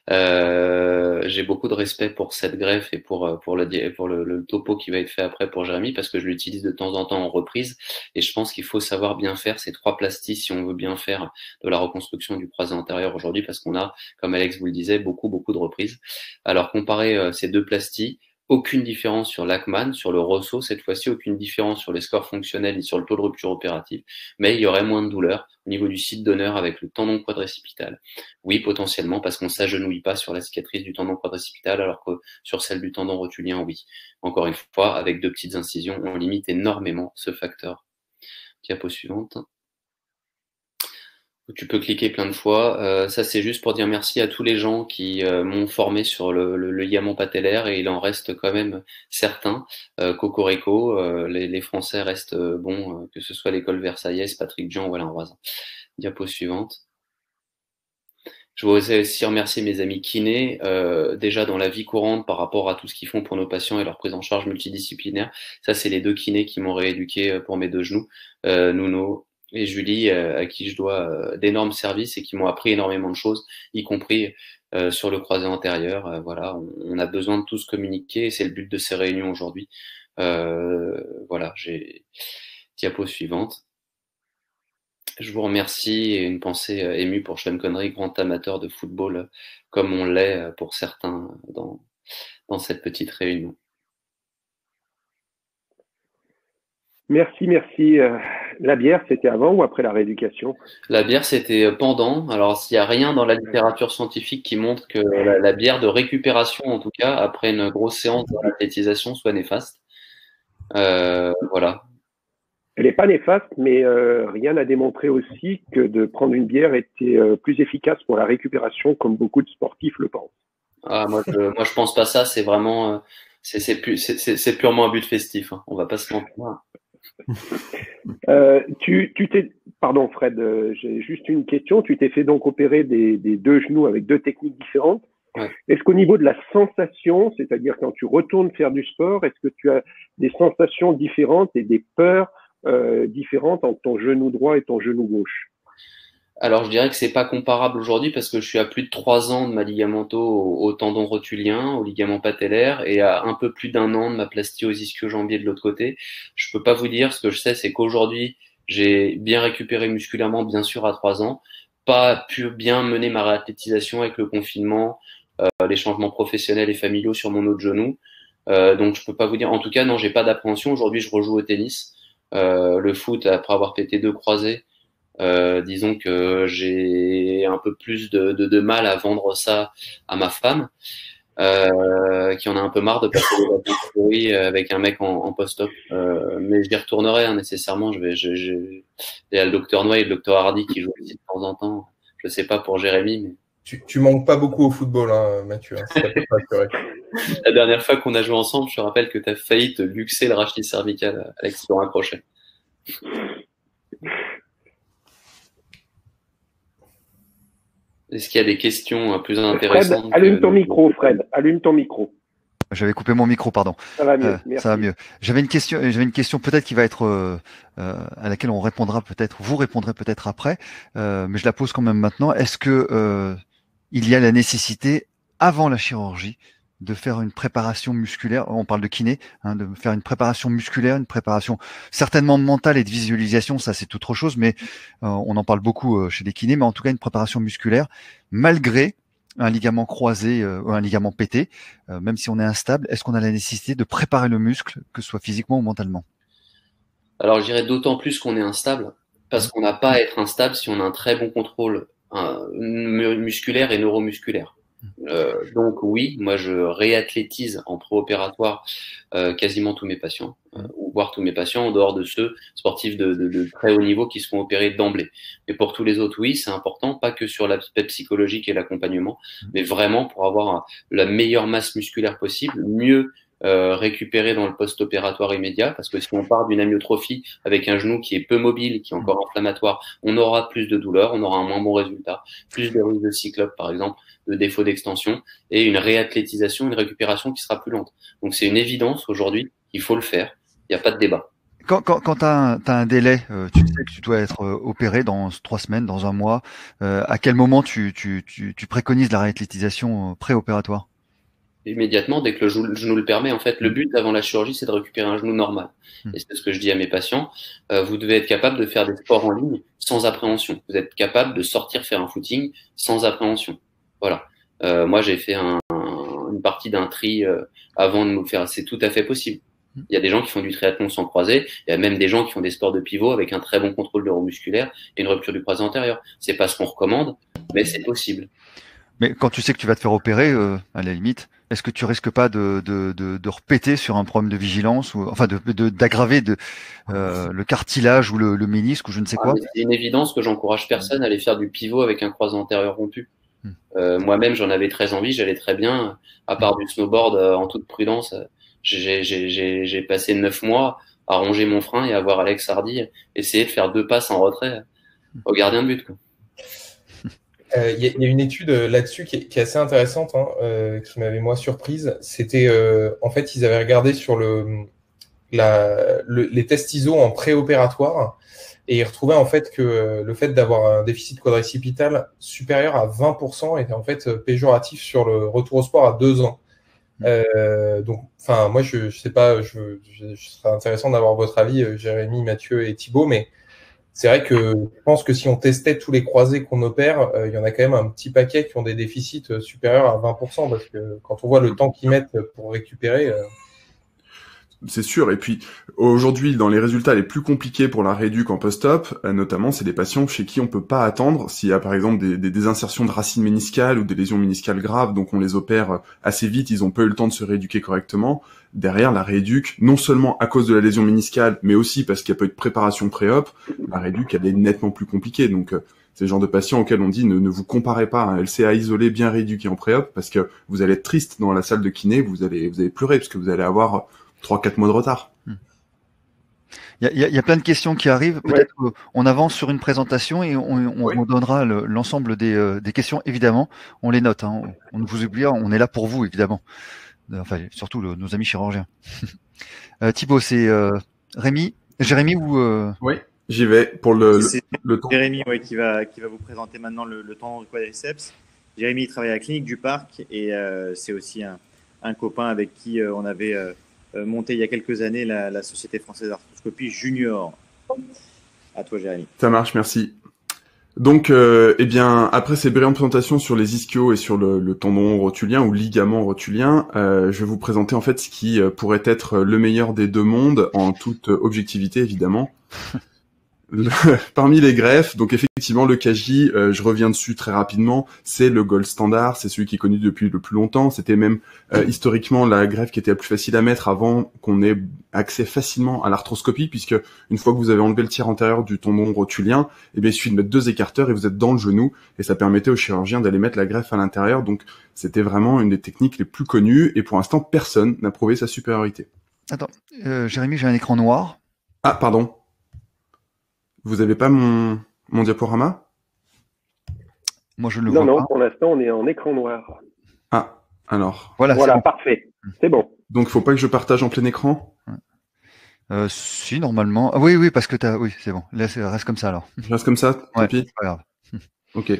S5: J'ai beaucoup de respect pour cette greffe et pour le topo qui va être fait après pour Jérémy parce que je l'utilise de temps en temps en reprise et je pense qu'il faut savoir bien faire ces 3 plasties si on veut bien faire de la reconstruction du croisé antérieur aujourd'hui parce qu'on a, comme Alex vous le disait, beaucoup de reprises. Alors comparer ces 2 plasties, Aucune différence sur l'Achman, sur le ressaut, cette fois-ci, aucune différence sur les scores fonctionnels et sur le taux de rupture opérative, mais il y aurait moins de douleur au niveau du site donneur avec le tendon quadricipital. Oui, potentiellement, parce qu'on ne s'agenouille pas sur la cicatrice du tendon quadricipital, alors que sur celle du tendon rotulien, oui. Encore une fois, avec 2 petites incisions, on limite énormément ce facteur. Diapo suivante. Tu peux cliquer plein de fois. Ça, c'est juste pour dire merci à tous les gens qui m'ont formé sur le ligament patellaire, et il en reste quand même certains. Cocorico, les Français restent bons, que ce soit l'école versaillaise, Patrick Jean ou Alain Roisin. Diapo suivante. Je voudrais aussi remercier mes amis kinés, déjà dans la vie courante par rapport à tout ce qu'ils font pour nos patients et leur prise en charge multidisciplinaire. Ça, c'est les 2 kinés qui m'ont rééduqué pour mes 2 genoux, Nuno et Julie, à qui je dois d'énormes services et qui m'ont appris énormément de choses, y compris sur le croisé antérieur. Voilà, on a besoin de tous communiquer, et c'est le but de ces réunions aujourd'hui. Voilà, j'ai diapo suivante. Je vous remercie, et une pensée émue pour Sean Connery, grand amateur de football, comme on l'est pour certains dans cette petite réunion.
S2: Merci. La bière, c'était avant ou après la rééducation?
S5: La bière, c'était pendant. Alors, il n'y a rien dans la littérature scientifique qui montre que la bière de récupération, en tout cas, après une grosse séance d'athlétisation, soit néfaste. Voilà.
S2: Elle n'est pas néfaste, mais rien n'a démontré aussi que de prendre une bière était plus efficace pour la récupération, comme beaucoup de sportifs le pensent.
S5: Ah, moi, je pense pas ça. C'est vraiment, c'est purement un but festif. Hein. On va pas se mentir.
S2: Pardon Fred, j'ai juste une question. Tu t'es fait donc opérer des 2 genoux avec 2 techniques différentes.
S5: Ouais.
S2: Est-ce qu'au niveau de la sensation, c'est-à-dire quand tu retournes faire du sport, est-ce que tu as des sensations différentes et des peurs différentes entre ton genou droit et ton genou gauche?
S5: Alors, je dirais que c'est pas comparable aujourd'hui parce que je suis à plus de 3 ans de ma ligamento au tendon rotulien, au ligament patellaire, et à un peu plus d'1 an de ma plastie aux ischio-jambiers de l'autre côté. Je peux pas vous dire. Ce que je sais, c'est qu'aujourd'hui, j'ai bien récupéré musculairement, bien sûr, à 3 ans, pas pu bien mener ma réathlétisation avec le confinement, les changements professionnels et familiaux sur mon autre genou. Donc, je peux pas vous dire. En tout cas, non, j'ai pas d'appréhension. Aujourd'hui, je rejoue au tennis. Le foot, après avoir pété 2 croisés, disons que j'ai un peu plus de mal à vendre ça à ma femme, qui en a un peu marre de passer des vacances pourries avec un mec en post-op. Mais j'y retournerai nécessairement. Il y a le docteur Noy et le docteur Hardy qui jouent aussi de temps en temps. Je sais pas pour Jérémy, mais
S4: tu manques pas beaucoup au football, hein, Mathieu. Hein, ça peut pas assurer.
S5: La dernière fois qu'on a joué ensemble, je te rappelle que tu as failli te luxer le rachis cervical, Alex, sur un crochet. Est-ce qu'il y a des questions plus intéressantes?
S2: Fred, allume ton micro, Fred. Allume ton micro.
S1: J'avais coupé mon micro, pardon.
S2: Ça va mieux. Merci.
S1: Ça va mieux. J'avais une question peut-être qui va être à laquelle on répondra peut-être, vous répondrez peut-être après, mais je la pose quand même maintenant. Est-ce que il y a la nécessité avant la chirurgie de faire une préparation musculaire? On parle de kiné, hein, de faire une préparation musculaire, une préparation certainement mentale et de visualisation. Ça, c'est autre chose, mais on en parle beaucoup chez les kinés. Mais en tout cas, une préparation musculaire malgré un ligament croisé ou un ligament pété, même si on est instable, est-ce qu'on a la nécessité de préparer le muscle, que ce soit physiquement ou mentalement?
S5: Alors, je dirais d'autant plus qu'on est instable, parce qu'on n'a pas à être instable si on a un très bon contrôle musculaire et neuromusculaire. Donc oui, moi je réathlétise en préopératoire quasiment tous mes patients, ou voire tous mes patients en dehors de ceux sportifs de très haut niveau qui se font opérer d'emblée. Mais pour tous les autres, oui, c'est important, pas que sur l'aspect psychologique et l'accompagnement, mais vraiment pour avoir la meilleure masse musculaire possible, mieux récupérer dans le post-opératoire immédiat, parce que si on part d'une amyotrophie avec un genou qui est peu mobile, qui est encore inflammatoire, on aura plus de douleur, on aura un moins bon résultat, plus de risques de cyclope par exemple, de défaut d'extension, et une réathlétisation, une récupération qui sera plus lente. Donc c'est une évidence aujourd'hui, il faut le faire, il n'y a pas de débat.
S1: Quand tu as un délai, tu sais que tu dois être opéré dans 3 semaines, dans un mois, à quel moment tu préconises la réathlétisation préopératoire?
S5: Immédiatement, dès que le genou le permet. En fait, le but avant la chirurgie, c'est de récupérer un genou normal. Et c'est ce que je dis à mes patients. Vous devez être capable de faire des sports en ligne sans appréhension. Vous êtes capable de sortir faire un footing sans appréhension. Voilà. Moi, j'ai fait une partie d'un tri avant de nous faire. C'est tout à fait possible. Il y a des gens qui font du triathlon sans croisé. Il y a même des gens qui font des sports de pivot avec un très bon contrôle neuromusculaire et une rupture du croisé antérieur. C'est pas ce qu'on recommande, mais c'est possible.
S1: Mais quand tu sais que tu vas te faire opérer, à la limite, est-ce que tu risques pas de repéter sur un problème de vigilance ou enfin d'aggraver le cartilage ou le ménisque ou je ne sais quoi?
S5: C'est une évidence que j'encourage personne à aller faire du pivot avec un croisé antérieur rompu. Moi-même, j'en avais très envie, j'allais très bien. À part du snowboard, en toute prudence, j'ai passé 9 mois à ronger mon frein et à voir Alex Hardy essayer de faire 2 passes en retrait au gardien de but, quoi.
S4: Il y a une étude là-dessus qui est assez intéressante, hein, qui m'avait moi surprise. C'était en fait ils avaient regardé sur les tests ISO en préopératoire et ils retrouvaient en fait que le fait d'avoir un déficit quadricipital supérieur à 20% était en fait péjoratif sur le retour au sport à 2 ans. Donc, enfin, moi je sais pas, je serais intéressant d'avoir votre avis, Jérémy, Mathieu et Thibaut, mais c'est vrai que je pense que si on testait tous les croisés qu'on opère, il y en a quand même un petit paquet qui ont des déficits supérieurs à 20%, parce que quand on voit le temps qu'ils mettent pour récupérer...
S6: C'est sûr. Et puis aujourd'hui, dans les résultats les plus compliqués pour la rééduque en post-op, notamment, c'est des patients chez qui on peut pas attendre s'il y a par exemple des désinsertions de racines méniscales ou des lésions méniscales graves, donc on les opère assez vite, ils ont pas eu le temps de se rééduquer correctement. Derrière, la rééduque, non seulement à cause de la lésion méniscale, mais aussi parce qu'il n'y a pas eu de préparation pré-op, la rééduque, elle est nettement plus compliquée. Donc c'est le genre de patient auquel on dit ne vous comparez pas à un LCA isolé bien rééduqué en pré-op, parce que vous allez être triste dans la salle de kiné, vous allez pleurer parce que vous allez avoir 3-4 mois de retard.
S1: Il y a plein de questions qui arrivent. Peut-être qu'on avance sur une présentation et on donnera l'ensemble des questions. Évidemment, on les note. Hein. On ne vous oublie, on est là pour vous, évidemment. Enfin, surtout nos amis chirurgiens. Thibaut, c'est Jérémy ou
S6: Oui, j'y vais pour le temps.
S3: Jérémy, qui va vous présenter maintenant le tendon du quadriceps. Jérémy, il travaille à la clinique du Parc et c'est aussi un copain avec qui on avait monté il y a quelques années la Société française d'arthroscopie junior. À toi, Jérémy.
S6: Ça marche, merci. Donc, eh bien, après ces brillantes présentations sur les ischios et sur le tendon rotulien ou ligament rotulien, je vais vous présenter en fait ce qui pourrait être le meilleur des deux mondes en toute objectivité, évidemment. Parmi les greffes, donc effectivement le KJ, je reviens dessus très rapidement, c'est le gold standard, c'est celui qui est connu depuis le plus longtemps, c'était même historiquement la greffe qui était la plus facile à mettre avant qu'on ait accès facilement à l'arthroscopie, puisque une fois que vous avez enlevé le tiers antérieur du tendon rotulien, eh bien il suffit de mettre 2 écarteurs et vous êtes dans le genou, et ça permettait au chirurgien d'aller mettre la greffe à l'intérieur, donc c'était vraiment une des techniques les plus connues, et pour l'instant personne n'a prouvé sa supériorité.
S1: Attends, Jérémy, j'ai un écran noir.
S6: Ah, pardon. Vous avez pas mon diaporama?
S1: Moi, je ne le vois pas.
S2: Non, pour l'instant, on est en écran noir.
S6: Ah, alors.
S2: Voilà,
S1: bon.
S2: Parfait. C'est bon.
S6: Donc, faut pas que je partage en plein écran?
S1: Si, normalement. Ah, oui, parce que oui, c'est bon. Là, reste comme ça, alors.
S6: Je reste comme ça, tant pis.
S1: C'est pas grave.
S6: Ok.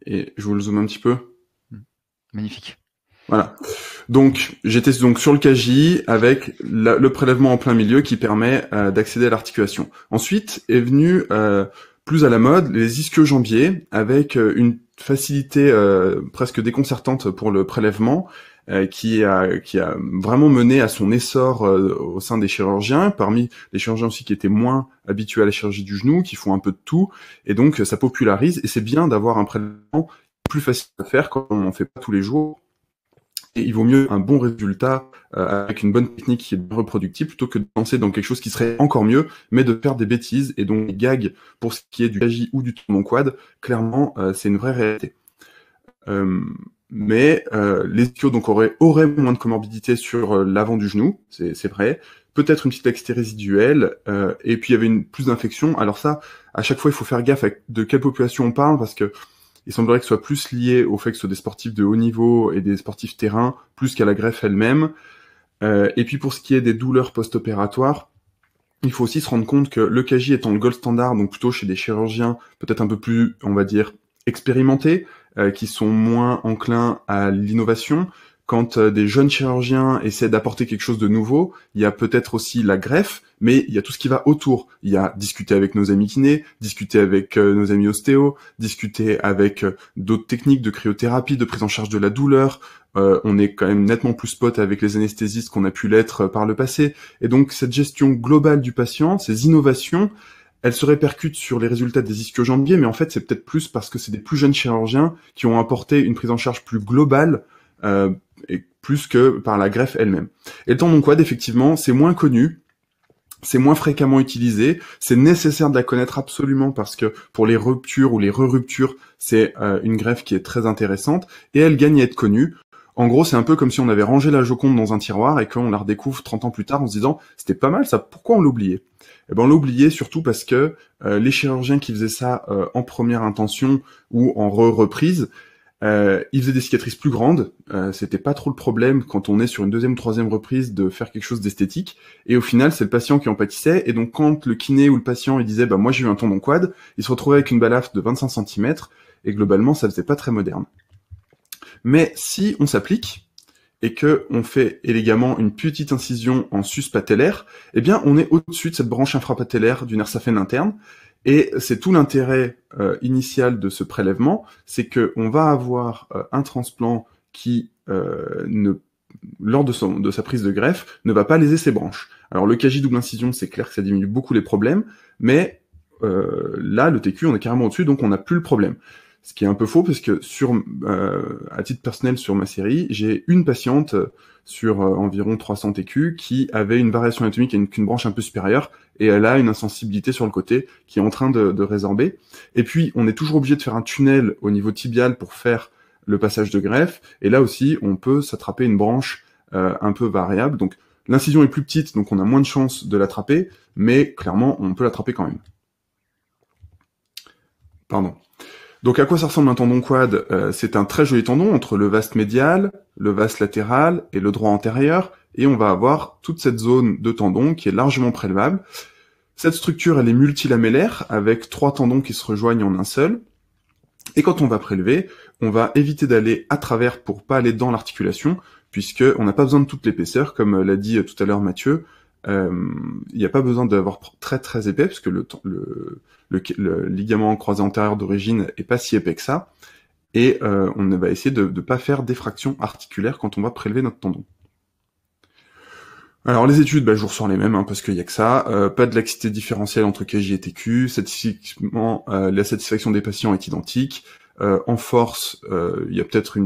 S6: Et je vous le zoome un petit peu.
S1: Magnifique.
S6: Voilà. Donc, j'étais donc sur le KJ avec le prélèvement en plein milieu qui permet d'accéder à l'articulation. Ensuite est venu plus à la mode les ischio-jambiers avec une facilité presque déconcertante pour le prélèvement qui a vraiment mené à son essor au sein des chirurgiens, parmi les chirurgiens aussi qui étaient moins habitués à la chirurgie du genou, qui font un peu de tout, et donc ça popularise, et c'est bien d'avoir un prélèvement plus facile à faire quand on n'en fait pas tous les jours. Et il vaut mieux un bon résultat avec une bonne technique qui est reproductible plutôt que de penser dans quelque chose qui serait encore mieux, mais de faire des bêtises. Et donc les gags pour ce qui est du KJ ou du tendon quad, clairement, c'est une vraie réalité. Mais les ischios donc auraient moins de comorbidité sur l'avant du genou, c'est vrai. Peut-être une petite laxité résiduelle, et puis il y avait plus d'infections. Alors ça, à chaque fois, il faut faire gaffe de quelle population on parle, parce que il semblerait que ce soit plus lié au fait que ce soit des sportifs de haut niveau et des sportifs terrain, plus qu'à la greffe elle-même. Et puis pour ce qui est des douleurs post-opératoires, il faut aussi se rendre compte que le KJ étant le gold standard, donc plutôt chez des chirurgiens peut-être un peu plus, on va dire, expérimentés, qui sont moins enclins à l'innovation, quand des jeunes chirurgiens essaient d'apporter quelque chose de nouveau, il y a peut-être aussi la greffe, mais il y a tout ce qui va autour. Il y a discuter avec nos amis kinés, discuter avec nos amis ostéos, discuter avec d'autres techniques de cryothérapie, de prise en charge de la douleur. On est quand même nettement plus potes avec les anesthésistes qu'on a pu l'être par le passé. Et donc cette gestion globale du patient, ces innovations, elles se répercutent sur les résultats des ischio-jambiers, mais en fait c'est peut-être plus parce que c'est des plus jeunes chirurgiens qui ont apporté une prise en charge plus globale, et plus que par la greffe elle-même. Et le tendon quad, effectivement, c'est moins connu, c'est moins fréquemment utilisé, c'est nécessaire de la connaître absolument parce que pour les ruptures ou les re-ruptures, c'est une greffe qui est très intéressante et elle gagne à être connue. En gros, c'est un peu comme si on avait rangé la Joconde dans un tiroir et qu'on la redécouvre 30 ans plus tard en se disant « c'était pas mal ça, pourquoi on l'oubliait ?» Eh ben, on l'oubliait surtout parce que les chirurgiens qui faisaient ça en première intention ou en reprise, ils faisaient des cicatrices plus grandes, c'était pas trop le problème quand on est sur une deuxième ou troisième reprise de faire quelque chose d'esthétique, et au final c'est le patient qui en pâtissait, et donc quand le kiné ou le patient il disait bah moi j'ai eu un tendon quad, il se retrouvait avec une balafre de 25 cm, et globalement ça faisait pas très moderne. Mais si on s'applique, et que on fait élégamment une petite incision en sus patellaire, eh bien on est au-dessus de cette branche infrapatellaire du nerf saphène interne, et c'est tout l'intérêt initial de ce prélèvement, c'est que on va avoir un transplant qui, lors de sa prise de greffe, ne va pas léser ses branches. Alors le KJ double incision, c'est clair que ça diminue beaucoup les problèmes, mais là, le TQ, on est carrément au-dessus, donc on n'a plus le problème. Ce qui est un peu faux, parce que à titre personnel sur ma série, j'ai une patiente sur environ 300 TQ qui avait une variation anatomique avec une branche un peu supérieure, et elle a une insensibilité sur le côté qui est en train de résorber. Et puis, on est toujours obligé de faire un tunnel au niveau tibial pour faire le passage de greffe, et là aussi, on peut s'attraper une branche un peu variable. Donc, l'incision est plus petite, donc on a moins de chances de l'attraper, mais clairement, on peut l'attraper quand même. Pardon. Donc à quoi ça ressemble un tendon quad? C'est un très joli tendon entre le vaste médial, le vaste latéral et le droit antérieur, et on va avoir toute cette zone de tendon qui est largement prélevable. Cette structure, elle est multilamellaire, avec 3 tendons qui se rejoignent en un seul, et quand on va prélever, on va éviter d'aller à travers pour pas aller dans l'articulation, puisque on n'a pas besoin de toute l'épaisseur, comme l'a dit tout à l'heure Mathieu. Il n'y a pas besoin d'avoir très très épais, parce que le ligament croisé antérieur d'origine est pas si épais que ça, et on va essayer de ne pas faire d'effraction articulaire quand on va prélever notre tendon. Alors les études, je vous ressors les mêmes, parce qu'il y a que ça. Pas de laxité différentielle entre KJ et TQ. Statistiquement, la satisfaction des patients est identique. En force, il y a peut-être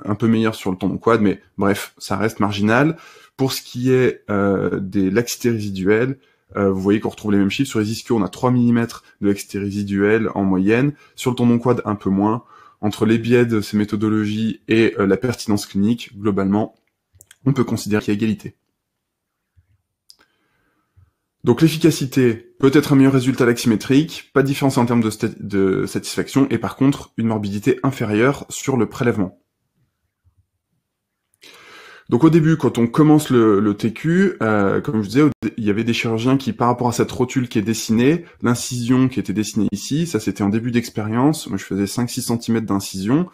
S6: un peu meilleur sur le tendon quad, mais bref, ça reste marginal. Pour ce qui est des laxités résiduelles, vous voyez qu'on retrouve les mêmes chiffres. Sur les ischios, on a 3 mm de laxité résiduelle en moyenne. Sur le tendon quad, un peu moins. Entre les biais de ces méthodologies et la pertinence clinique, globalement, on peut considérer qu'il y a égalité. Donc l'efficacité, peut-être un meilleur résultat laximétrique, pas de différence en termes de satisfaction, et par contre, une morbidité inférieure sur le prélèvement. Donc au début, quand on commence le TQ, comme je vous disais, il y avait des chirurgiens qui, par rapport à cette rotule qui est dessinée, l'incision qui était dessinée ici, ça c'était en début d'expérience, moi je faisais 5-6 cm d'incision,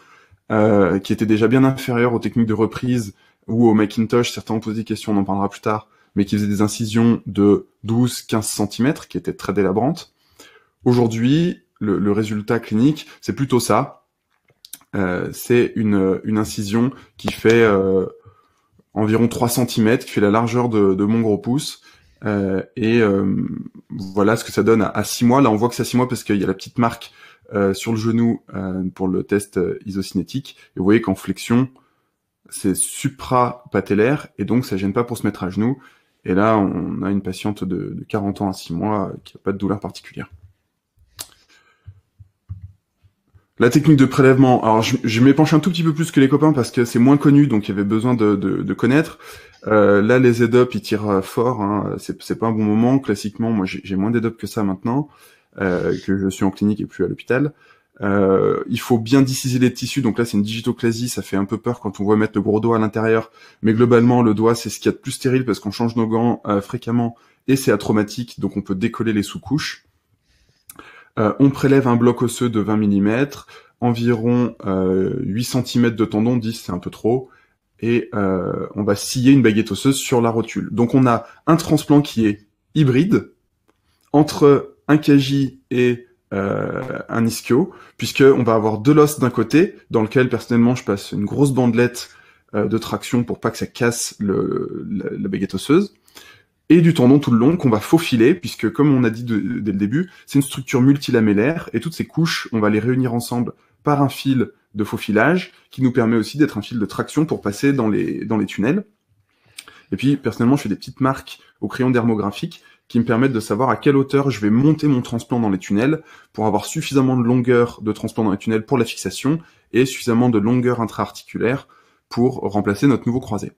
S6: qui était déjà bien inférieure aux techniques de reprise ou au Macintosh, certains ont posé des questions, on en parlera plus tard, mais qui faisaient des incisions de 12-15 cm, qui étaient très délabrantes. Aujourd'hui, le résultat clinique, c'est plutôt ça. C'est une incision qui fait environ 3 cm, qui fait la largeur de mon gros pouce. Voilà ce que ça donne à 6 mois. Là, on voit que c'est à 6 mois parce qu'il y a la petite marque sur le genou pour le test isocinétique. Et vous voyez qu'en flexion, c'est supra-patellaire, et donc ça gêne pas pour se mettre à genoux. Et là, on a une patiente de 40 ans à 6 mois qui n'a pas de douleur particulière. La technique de prélèvement, alors je m'épanche un tout petit peu plus que les copains parce que c'est moins connu, donc il y avait besoin de connaître. Là, les EDOP, ils tirent fort, hein. C'est pas un bon moment. Classiquement, moi j'ai moins d'EDOP que ça maintenant, que je suis en clinique et plus à l'hôpital. Il faut bien dissiser les tissus, donc là c'est une digitoclasie, ça fait un peu peur quand on voit mettre le gros doigt à l'intérieur, mais globalement le doigt c'est ce qu'il y a de plus stérile parce qu'on change nos gants fréquemment et c'est atraumatique, donc on peut décoller les sous-couches. On prélève un bloc osseux de 20 mm, environ 8 cm de tendon, 10 c'est un peu trop, et on va scier une baguette osseuse sur la rotule. Donc on a un transplant qui est hybride entre un KJ et un ischio, puisqu'on va avoir de l'os d'un côté, dans lequel personnellement je passe une grosse bandelette de traction pour pas que ça casse la baguette osseuse, et du tendon tout le long qu'on va faufiler, puisque comme on a dit dès le début, c'est une structure multilamellaire, et toutes ces couches, on va les réunir ensemble par un fil de faufilage, qui nous permet aussi d'être un fil de traction pour passer dans les tunnels. Et puis, personnellement, je fais des petites marques au crayon dermographique qui me permettent de savoir à quelle hauteur je vais monter mon transplant dans les tunnels pour avoir suffisamment de longueur de transplant dans les tunnels pour la fixation et suffisamment de longueur intra-articulaire pour remplacer notre nouveau croisé.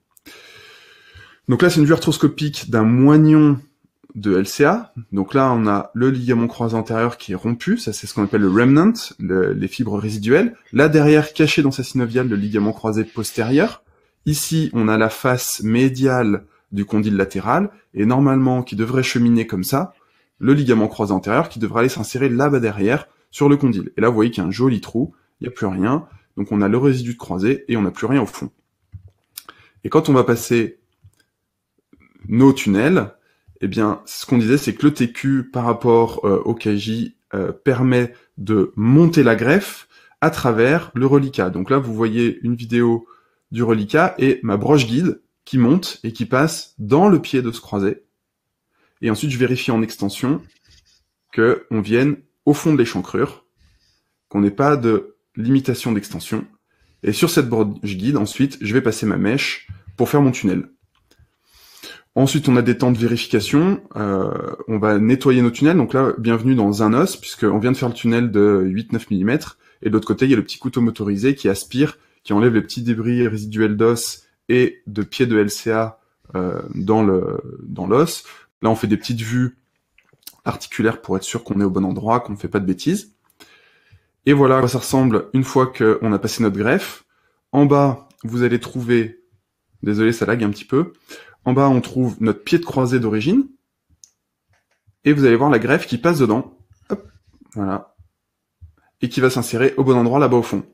S6: Donc là, c'est une vue arthroscopique d'un moignon de LCA. Donc là, on a le ligament croisé antérieur qui est rompu. Ça, c'est ce qu'on appelle le remnant, les fibres résiduelles. Là, derrière, caché dans sa synoviale, le ligament croisé postérieur. Ici, on a la face médiale du condyle latéral, et normalement, qui devrait cheminer comme ça, le ligament croisé antérieur qui devrait aller s'insérer là-bas derrière, sur le condyle. Et là, vous voyez qu'il y a un joli trou, il n'y a plus rien, donc on a le résidu de croisé, et on n'a plus rien au fond. Et quand on va passer nos tunnels, eh bien, ce qu'on disait, c'est que le TQ, par rapport au KJ, permet de monter la greffe à travers le reliquat. Donc là, vous voyez une vidéo du reliquat et ma broche guide qui monte et qui passe dans le pied de ce croisé. Et ensuite, je vérifie en extension qu'on vienne au fond de l'échancrure, qu'on n'ait pas de limitation d'extension. Et sur cette broche guide, ensuite, je vais passer ma mèche pour faire mon tunnel. Ensuite, on a des temps de vérification. On va nettoyer nos tunnels. Donc là, bienvenue dans un os, puisqu'on vient de faire le tunnel de 8-9 mm. Et de l'autre côté, il y a le petit couteau motorisé qui aspire, qui enlève les petits débris résiduels d'os et de pieds de LCA dans l'os. Là, on fait des petites vues articulaires pour être sûr qu'on est au bon endroit, qu'on ne fait pas de bêtises. Et voilà à quoi ça ressemble une fois qu'on a passé notre greffe. En bas, vous allez trouver... Désolé, ça lag un petit peu. En bas, on trouve notre pied de croisé d'origine. Et vous allez voir la greffe qui passe dedans. Hop, voilà. Et qui va s'insérer au bon endroit là-bas au fond.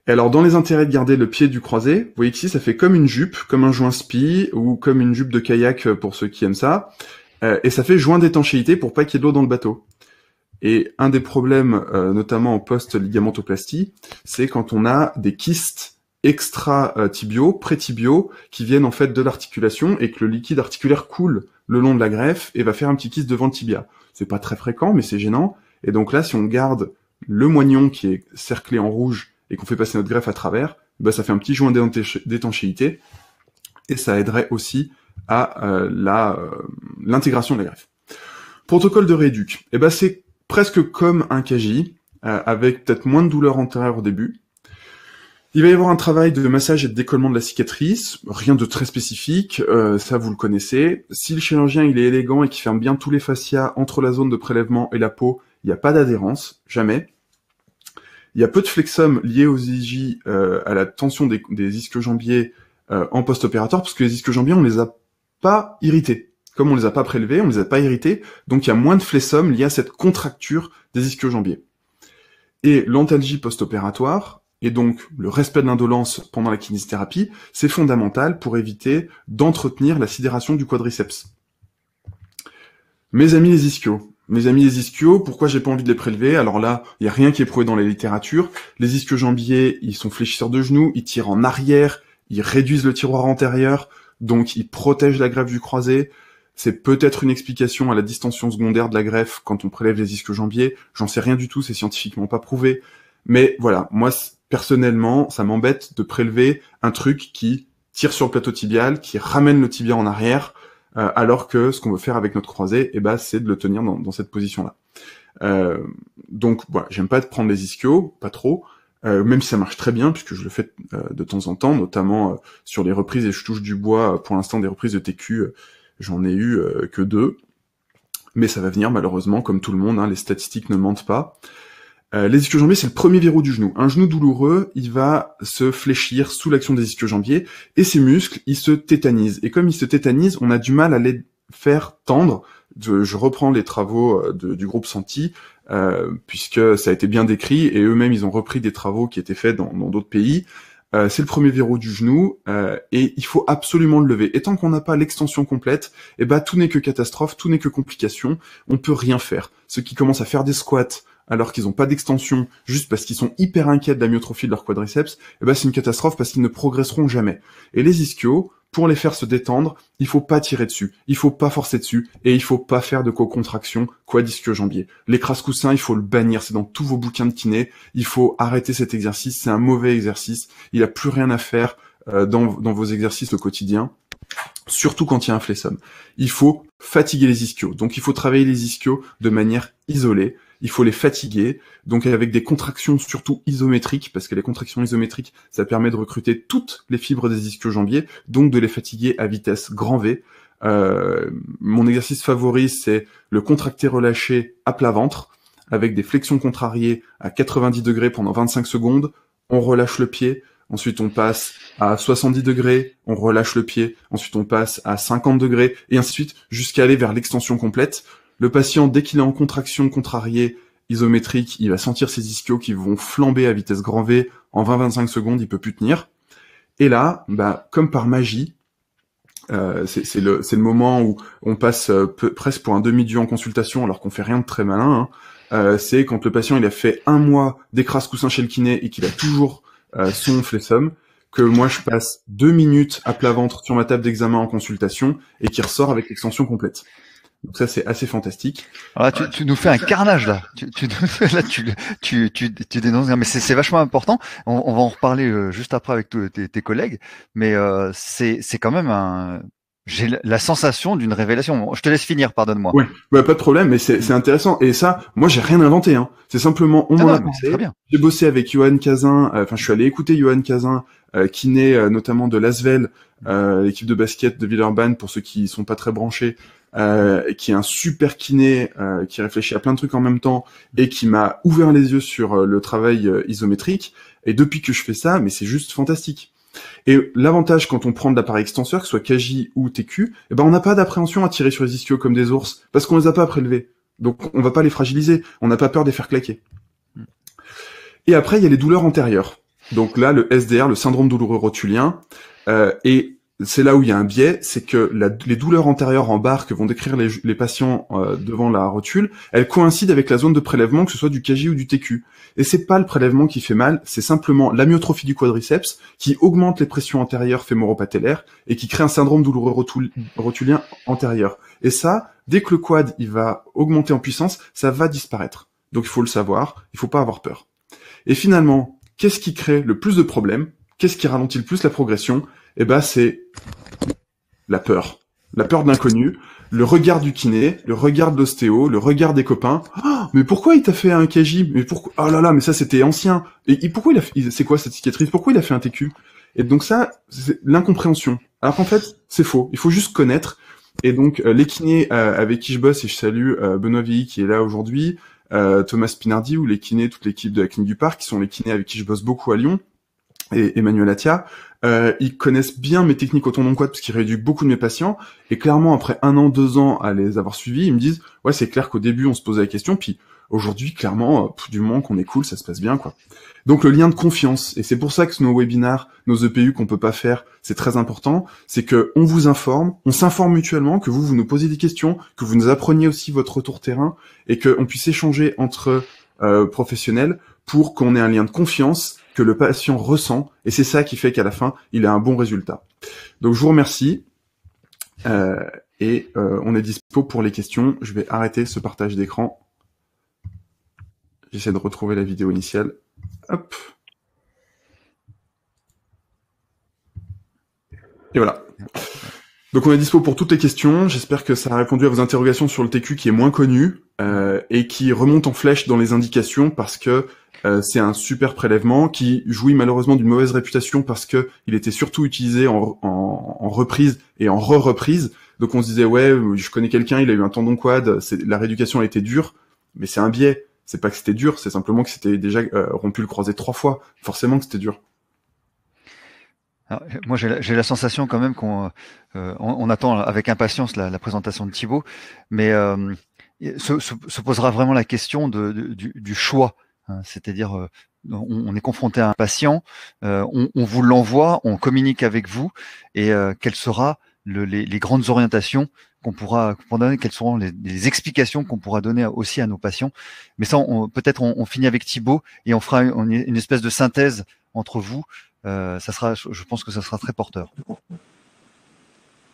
S6: Et alors, dans les intérêts de garder le pied du croisé, vous voyez qu'ici, ça fait comme une jupe, comme un joint spi, ou comme une jupe de kayak pour ceux qui aiment ça. Et ça fait joint d'étanchéité pour pas qu'il y ait de l'eau dans le bateau. Et un des problèmes, notamment en post-ligamentoplastie, c'est quand on a des kystes extra-tibiaux, pré-tibiaux, qui viennent en fait de l'articulation et que le liquide articulaire coule le long de la greffe et va faire un petit kyste devant le tibia. C'est pas très fréquent, mais c'est gênant. Et donc là, si on garde le moignon qui est cerclé en rouge et qu'on fait passer notre greffe à travers, bah ça fait un petit joint d'étanchéité et ça aiderait aussi à l'intégration de la greffe. Protocole de rééduc. Eh ben c'est presque comme un KJ, avec peut-être moins de douleur antérieure au début. Il va y avoir un travail de massage et de décollement de la cicatrice, rien de très spécifique, ça vous le connaissez. Si le chirurgien il est élégant et qu'il ferme bien tous les fascias entre la zone de prélèvement et la peau, il n'y a pas d'adhérence, jamais. Il y a peu de flexum liés aux IJ à la tension des ischio-jambiers en post-opératoire, parce que les ischio-jambiers, on les a pas irrités. Comme on les a pas prélevés, on les a pas irrités, donc il y a moins de flexum lié à cette contracture des ischio-jambiers. Et l'antalgie post-opératoire, et donc le respect de l'indolence pendant la kinésithérapie, c'est fondamental pour éviter d'entretenir la sidération du quadriceps. Mes amis les ischios, pourquoi j'ai pas envie de les prélever? Alors là, il y a rien qui est prouvé dans la littérature. Les ischio-jambiers, ils sont fléchisseurs de genoux, ils tirent en arrière, ils réduisent le tiroir antérieur, donc ils protègent la greffe du croisé. C'est peut-être une explication à la distension secondaire de la greffe quand on prélève les ischio-jambiers. J'en sais rien du tout, c'est scientifiquement pas prouvé. Mais voilà, moi, personnellement, ça m'embête de prélever un truc qui tire sur le plateau tibial, qui ramène le tibia en arrière, alors que ce qu'on veut faire avec notre croisé, eh ben, c'est de le tenir dans cette position-là. Donc, voilà, j'aime pas prendre les ischios, pas trop, même si ça marche très bien, puisque je le fais de temps en temps, notamment sur les reprises, et je touche du bois, pour l'instant, des reprises de TQ, j'en ai eu que 2, mais ça va venir malheureusement, comme tout le monde, hein, les statistiques ne mentent pas. Les ischio-jambiers, c'est le premier verrou du genou. Un genou douloureux, il va se fléchir sous l'action des ischio-jambiers, et ces muscles, ils se tétanisent. Et comme ils se tétanisent, on a du mal à les faire tendre. Je reprends les travaux du groupe Santi, puisque ça a été bien décrit, et eux-mêmes, ils ont repris des travaux qui étaient faits dans d'autres pays. c'est le premier verrou du genou et il faut absolument le lever. Et tant qu'on n'a pas l'extension complète, tout n'est que catastrophe, tout n'est que complication, on peut rien faire. Ceux qui commencent à faire des squats alors qu'ils n'ont pas d'extension, juste parce qu'ils sont hyper inquiets de la myotrophie de leur quadriceps, c'est une catastrophe parce qu'ils ne progresseront jamais. Et les ischios, pour les faire se détendre, il faut pas tirer dessus, il faut pas forcer dessus, et il faut pas faire de co-contraction quad-ischio-jambier. L'écrase-coussin, il faut le bannir, c'est dans tous vos bouquins de kiné, il faut arrêter cet exercice, c'est un mauvais exercice, il a plus rien à faire dans vos exercices au quotidien, surtout quand il y a un flessum. Il faut fatiguer les ischios, donc il faut travailler les ischios de manière isolée, il faut les fatiguer, donc avec des contractions surtout isométriques, parce que les contractions isométriques, ça permet de recruter toutes les fibres des ischio-jambiers, donc de les fatiguer à vitesse grand V. Mon exercice favori, c'est le contracté-relâché à plat ventre, avec des flexions contrariées à 90 degrés pendant 25 secondes, on relâche le pied, ensuite on passe à 70 degrés, on relâche le pied, ensuite on passe à 50 degrés, et ainsi de suite, jusqu'à aller vers l'extension complète. Le patient, dès qu'il est en contraction contrariée isométrique, il va sentir ses ischios qui vont flamber à vitesse grand V en 20-25 secondes, il peut plus tenir. Et là, comme par magie, c'est le moment où on passe presque pour un demi-dieu en consultation alors qu'on fait rien de très malin. C'est quand le patient il a fait 1 mois d'écrase-coussin chez le kiné et qu'il a toujours son flessum, que moi je passe 2 minutes à plat ventre sur ma table d'examen en consultation et qui ressort avec l'extension complète. Donc ça c'est assez fantastique.
S1: Alors là, tu nous fais un carnage là. Tu dénonces, mais c'est vachement important. On va en reparler juste après avec tes collègues, mais c'est quand même j'ai la sensation d'une révélation. Je te laisse finir, pardonne-moi.
S6: Oui, pas de problème, mais c'est intéressant. Et ça, moi j'ai rien inventé. C'est simplement on m'en a parlé. J'ai bossé avec Johan Cazin. Je suis allé écouter Johan Cazin, kiné notamment de l'Asvel, l'équipe de basket de Villeurbanne pour ceux qui sont pas très branchés. Qui est un super kiné qui réfléchit à plein de trucs en même temps et qui m'a ouvert les yeux sur le travail isométrique. Et depuis que je fais ça, mais c'est juste fantastique. Et l'avantage quand on prend de l'appareil extenseur, que ce soit KJ ou TQ, on n'a pas d'appréhension à tirer sur les ischios comme des ours parce qu'on les a pas prélevés. Donc on va pas les fragiliser, on n'a pas peur de les faire claquer. Et après il y a les douleurs antérieures. Donc là le SDR, le syndrome douloureux rotulien, et c'est là où il y a un biais, c'est que les douleurs antérieures en barre que vont décrire les patients devant la rotule, elles coïncident avec la zone de prélèvement, que ce soit du KJ ou du TQ. Et c'est pas le prélèvement qui fait mal, c'est simplement l'amyotrophie du quadriceps qui augmente les pressions antérieures fémoro-patellaires et qui crée un syndrome douloureux rotulien antérieur. Et ça, dès que le quad il va augmenter en puissance, ça va disparaître. Donc il faut le savoir, il faut pas avoir peur. Et finalement, qu'est-ce qui crée le plus de problèmes? Qu'est-ce qui ralentit le plus la progression? C'est la peur de l'inconnu, le regard du kiné, le regard de l'ostéo, le regard des copains. Oh, mais pourquoi il t'a fait un KJ? Mais pourquoi? Oh là là, mais ça c'était ancien. Et pourquoi c'est quoi cette cicatrice? Pourquoi il a fait un TQ? Et donc ça, c'est l'incompréhension. Alors qu'en fait, c'est faux. Il faut juste connaître. Et donc les kinés avec qui je bosse, et je salue Benoît Villy qui est là aujourd'hui, Thomas Spinardi ou les kinés, toute l'équipe de la clinique du Parc, qui sont les kinés avec qui je bosse beaucoup à Lyon, et Emmanuel Attia, ils connaissent bien mes techniques au tendon quad parce qu'ils rééduquent beaucoup de mes patients, et clairement après 1 an, 2 ans à les avoir suivis, ils me disent ouais c'est clair qu'au début on se posait la question, puis aujourd'hui clairement du moment qu'on est cool ça se passe bien quoi. Donc le lien de confiance, et c'est pour ça que nos webinars, nos EPU qu'on peut pas faire, c'est très important, c'est que on vous informe, on s'informe mutuellement, que vous nous posez des questions, que vous nous appreniez aussi votre retour terrain, et qu'on puisse échanger entre professionnels pour qu'on ait un lien de confiance que le patient ressent, et c'est ça qui fait qu'à la fin, il a un bon résultat. Donc je vous remercie, et on est dispo pour les questions. Je vais arrêter ce partage d'écran. J'essaie de retrouver la vidéo initiale. Hop. Et voilà. Donc on est dispo pour toutes les questions. J'espère que ça a répondu à vos interrogations sur le TQ qui est moins connu et qui remonte en flèche dans les indications parce que c'est un super prélèvement qui jouit malheureusement d'une mauvaise réputation parce que il était surtout utilisé en reprise et en re-reprise. Donc on se disait ouais, je connais quelqu'un, il a eu un tendon quad, la rééducation a été dure, mais c'est un biais. C'est pas que c'était dur, c'est simplement que c'était déjà rompu le croisé 3 fois. Forcément que c'était dur.
S1: Alors, moi, j'ai la sensation quand même on attend avec impatience la présentation de Thibaut, mais se posera vraiment la question du choix hein, c'est-à-dire on est confronté à un patient, on vous l'envoie, on communique avec vous, et quelles seront les grandes orientations qu'on pourra donner, quelles seront les explications qu'on pourra donner aussi à nos patients. Mais ça, peut-être on finit avec Thibaut et on fera une espèce de synthèse entre vous. Ça sera, je pense que ça sera très porteur.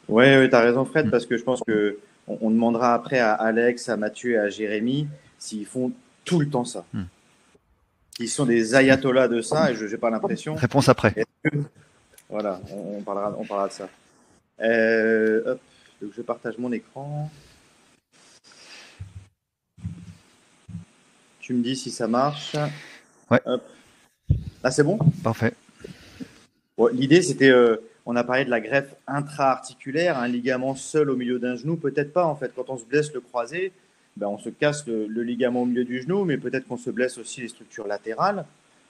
S3: Ouais, tu as raison Fred, parce que je pense que on demandera après à Alex, à Mathieu et à Jérémy s'ils font tout le temps ça. Ils sont des ayatollahs de ça, et je n'ai pas l'impression.
S1: Réponse après.
S3: Voilà, on parlera de ça. Hop, donc je partage mon écran. Tu me dis si ça marche.
S1: Ouais.
S3: Hop. Là, c'est bon?
S1: Parfait.
S3: Bon, l'idée, c'était, on a parlé de la greffe intra-articulaire, un ligament seul au milieu d'un genou. Peut-être pas, en fait. Quand on se blesse le croisé, ben, on se casse le ligament au milieu du genou, mais peut-être qu'on se blesse aussi les structures latérales.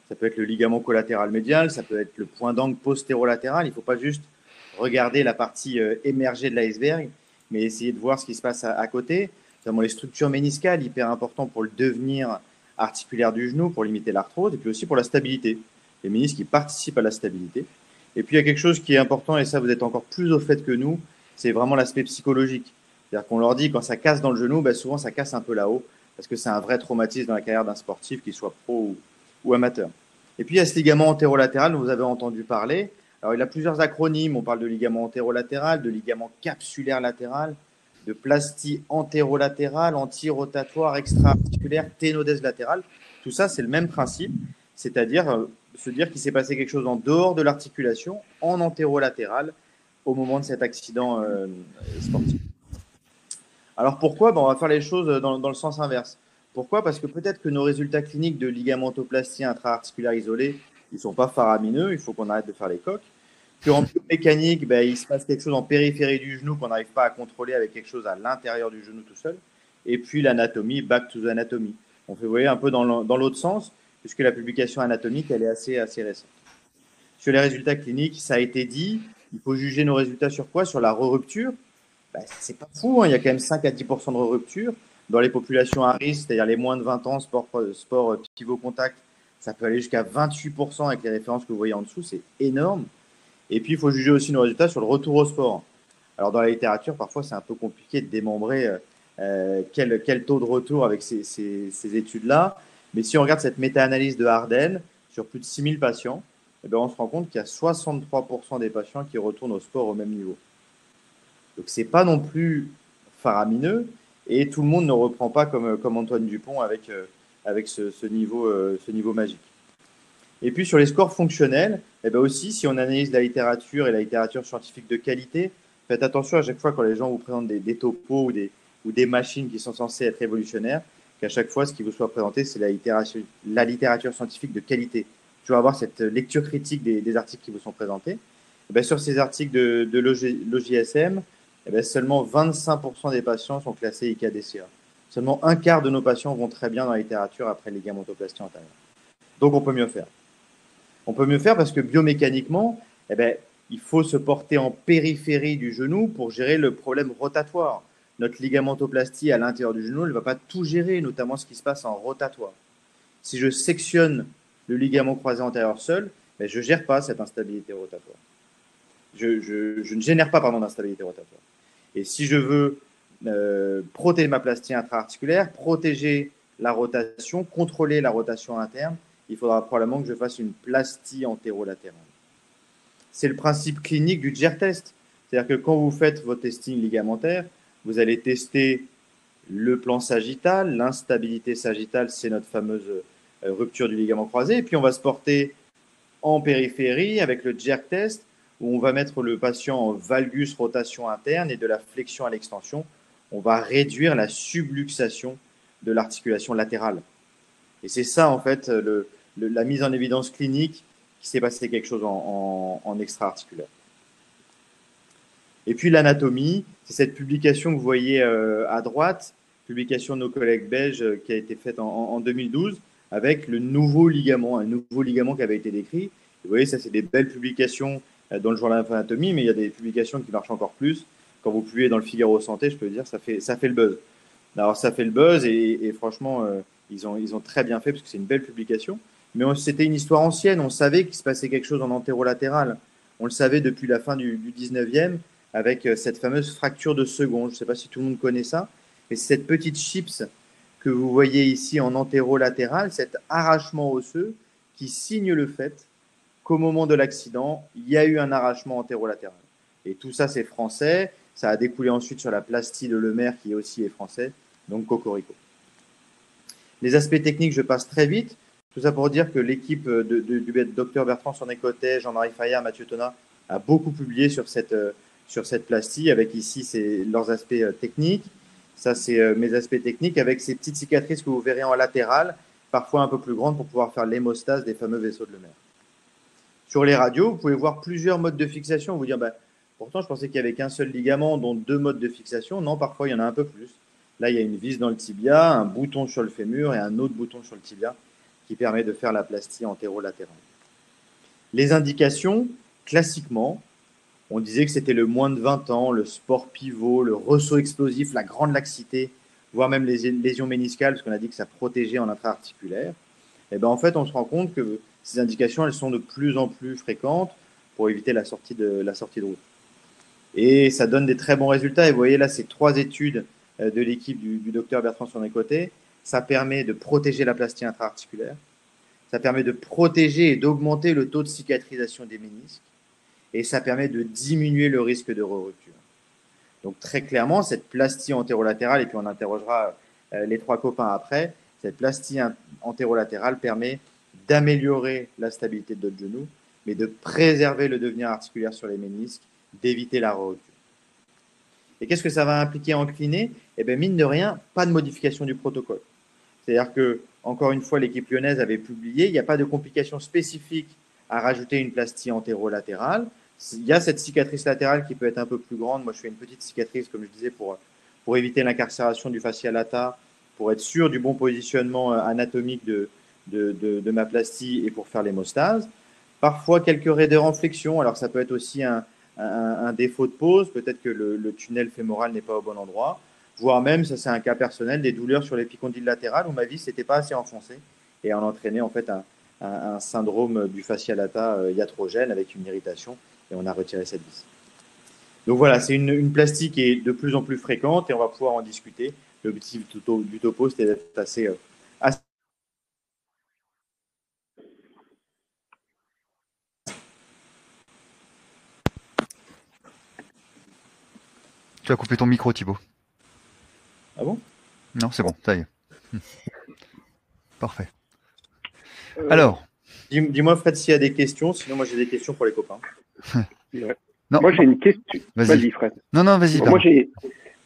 S3: Ça peut être le ligament collatéral médial, ça peut être le point d'angle postérolatéral. Il ne faut pas juste regarder la partie émergée de l'iceberg, mais essayer de voir ce qui se passe à côté. Notamment les structures méniscales, hyper important pour le devenir articulaire du genou, pour limiter l'arthrose, et puis aussi pour la stabilité. Les ménisques qui participent à la stabilité. Et puis il y a quelque chose qui est important, et ça vous êtes encore plus au fait que nous, c'est vraiment l'aspect psychologique. C'est-à-dire qu'on leur dit, quand ça casse dans le genou, ben souvent ça casse un peu là-haut, parce que c'est un vrai traumatisme dans la carrière d'un sportif, qu'il soit pro ou amateur. Et puis il y a ce ligament antérolatéral dont vous avez entendu parler. Alors il a plusieurs acronymes, on parle de ligament antérolatéral, de ligament capsulaire latéral, de plastie antérolatérale, antirotatoire, extra-articulaire, ténodèse latérale. Tout ça, c'est le même principe, c'est-à-dire se dire qu'il s'est passé quelque chose en dehors de l'articulation, en antérolatéral, au moment de cet accident sportif. Alors pourquoi? On va faire les choses dans le sens inverse. Pourquoi? Parce que peut-être que nos résultats cliniques de ligamentoplastie intra-articulaire isolée, ils ne sont pas faramineux, il faut qu'on arrête de faire les coques. Qu'en biomécanique, il se passe quelque chose en périphérie du genou qu'on n'arrive pas à contrôler avec quelque chose à l'intérieur du genou tout seul. Et puis l'anatomie, back to the anatomy. On fait, vous voyez, un peu dans l'autre sens, puisque la publication anatomique, elle est assez récente. Sur les résultats cliniques, ça a été dit, il faut juger nos résultats sur quoi? Sur la re-rupture. C'est pas fou, hein, il y a quand même 5 à 10% de re-rupture. Dans les populations à risque, c'est-à-dire les moins de 20 ans, sport pivot contact, ça peut aller jusqu'à 28% avec les références que vous voyez en dessous, c'est énorme. Et puis, il faut juger aussi nos résultats sur le retour au sport. Alors, dans la littérature, parfois, c'est un peu compliqué de démembrer quel taux de retour avec ces études-là. Mais si on regarde cette méta-analyse de Harden sur plus de 6000 patients, on se rend compte qu'il y a 63% des patients qui retournent au sport au même niveau. Donc, ce n'est pas non plus faramineux. Et tout le monde ne reprend pas comme Antoine Dupont avec ce niveau magique. Et puis sur les scores fonctionnels, aussi, si on analyse la littérature et la littérature scientifique de qualité, faites attention à chaque fois quand les gens vous présentent des topos ou des machines qui sont censées être révolutionnaires, qu'à chaque fois, ce qui vous soit présenté, c'est la littérature scientifique de qualité. Tu vas avoir cette lecture critique des articles qui vous sont présentés. Sur ces articles de l'OJSM, seulement 25% des patients sont classés IKDCA. Seulement un quart de nos patients vont très bien dans la littérature après ligamentoplastie antérieure. Donc, on peut mieux faire. On peut mieux faire parce que biomécaniquement, il faut se porter en périphérie du genou pour gérer le problème rotatoire. Notre ligamentoplastie à l'intérieur du genou, elle ne va pas tout gérer, notamment ce qui se passe en rotatoire. Si je sectionne le ligament croisé antérieur seul, je ne gère pas cette instabilité rotatoire. Je ne génère pas d'instabilité rotatoire. Et si je veux protéger ma plastie intra-articulaire, protéger la rotation, contrôler la rotation interne, il faudra probablement que je fasse une plastie antérolatérale. C'est le principe clinique du GER test. C'est-à-dire que quand vous faites votre testing ligamentaire, vous allez tester le plan sagittal, l'instabilité sagittale, c'est notre fameuse rupture du ligament croisé. Et puis, on va se porter en périphérie avec le GER test, où on va mettre le patient en valgus rotation interne et de la flexion à l'extension. On va réduire la subluxation de l'articulation latérale. Et c'est ça, en fait, la mise en évidence clinique qui s'est passé quelque chose en extra-articulaire. Et puis l'anatomie, c'est cette publication que vous voyez à droite, publication de nos collègues belges qui a été faite en 2012 avec le nouveau ligament, un nouveau ligament qui avait été décrit. Vous voyez, ça, c'est des belles publications dans le journal d'anatomie, mais il y a des publications qui marchent encore plus. Quand vous publiez dans le Figaro Santé, je peux dire, ça fait le buzz. Alors, ça fait le buzz et franchement, Ils ont très bien fait parce que c'est une belle publication. Mais c'était une histoire ancienne. On savait qu'il se passait quelque chose en antérolatéral. On le savait depuis la fin du 19e avec cette fameuse fracture de second. Je ne sais pas si tout le monde connaît ça, mais c'est cette petite chips que vous voyez ici en antérolatéral, cet arrachement osseux qui signe le fait qu'au moment de l'accident, il y a eu un arrachement antérolatéral. Et tout ça, c'est français. Ça a découlé ensuite sur la plastie de Lemaire, qui aussi est français, donc cocorico. Les aspects techniques, je passe très vite. Tout ça pour dire que l'équipe du docteur Bertrand Sornécotet, Jean-Marie Fayard, Mathieu Tonat a beaucoup publié sur cette plastie, avec ici leurs aspects techniques. Ça, c'est mes aspects techniques, avec ces petites cicatrices que vous verrez en latéral, parfois un peu plus grandes pour pouvoir faire l'hémostase des fameux vaisseaux de Lemaire. Sur les radios, vous pouvez voir plusieurs modes de fixation. Vous dire, pourtant, je pensais qu'il n'y avait qu'un seul ligament, dont 2 modes de fixation. Non, parfois, il y en a un peu plus. Là, il y a une vis dans le tibia, un bouton sur le fémur et un autre bouton sur le tibia qui permet de faire la plastie antérolatérale. Les indications, classiquement, on disait que c'était le moins de 20 ans, le sport pivot, le ressaut explosif, la grande laxité, voire même les lésions méniscales, parce qu'on a dit que ça protégeait en intra-articulaire. Et en fait, on se rend compte que ces indications, elles sont de plus en plus fréquentes pour éviter la sortie de route. Et ça donne des très bons résultats. Et vous voyez là, ces 3 études de l'équipe du docteur Bertrand Sornécotet. Ça permet de protéger la plastie intra-articulaire. Ça permet de protéger et d'augmenter le taux de cicatrisation des ménisques. Et ça permet de diminuer le risque de re-rupture. Donc très clairement, cette plastie antérolatérale, et puis on interrogera les 3 copains après, cette plastie antérolatérale permet d'améliorer la stabilité de notre genou, mais de préserver le devenir articulaire sur les ménisques, d'éviter la re-rupture. Et qu'est-ce que ça va impliquer en kiné ? Eh bien, mine de rien, pas de modification du protocole. C'est-à-dire que, encore une fois, l'équipe lyonnaise avait publié, il n'y a pas de complications spécifiques à rajouter une plastie antérolatérale. Il y a cette cicatrice latérale qui peut être un peu plus grande. Moi, je fais une petite cicatrice, comme je disais, pour éviter l'incarcération du fascia lata, pour être sûr du bon positionnement anatomique de ma plastie et pour faire l'hémostase. Parfois, quelques raideurs en flexion. Alors, ça peut être aussi un défaut de pose. Peut-être que le tunnel fémoral n'est pas au bon endroit. Voire même, ça c'est un cas personnel, des douleurs sur l'épicondyle latéral où ma vis n'était pas assez enfoncée et en entraînait en fait un syndrome du fascia lata iatrogène avec une irritation et on a retiré cette vis. Donc voilà, c'est une plastie qui est de plus en plus fréquente et on va pouvoir en discuter. L'objectif du topo, c'était d'être assez.
S1: Tu as coupé ton micro, Thibaut.
S3: Ah bon ?
S1: Non, c'est bon, ça y est. Parfait. Alors.
S2: Dis-moi,
S3: Fred, s'il y a des questions. Sinon, moi, j'ai des questions pour les copains.
S2: Ouais. Moi, j'ai une question. Vas-y, Fred.
S1: Non, vas-y.
S2: Moi, j'ai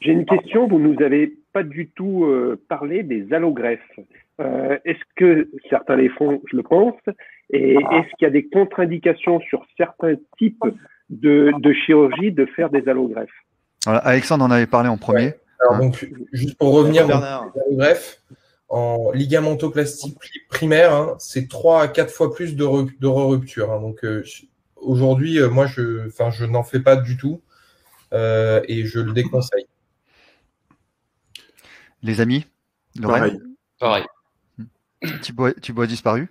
S2: une question. Vous nous avez pas du tout parlé des allogreffes. Est-ce que certains les font, je le pense, et est-ce qu'il y a des contre-indications sur certains types de chirurgie de faire des allogreffes ?
S1: Voilà, Alexandre en avait parlé en premier.
S4: Ouais. Alors, donc, juste pour revenir au greffe, en ligamentoplastie primaire, c'est 3 à 4 fois plus de re-rupture. Donc, aujourd'hui, moi, je n'en fais pas du tout et je le déconseille.
S1: Les amis,
S5: Pareil.
S1: Thibaut a disparu ?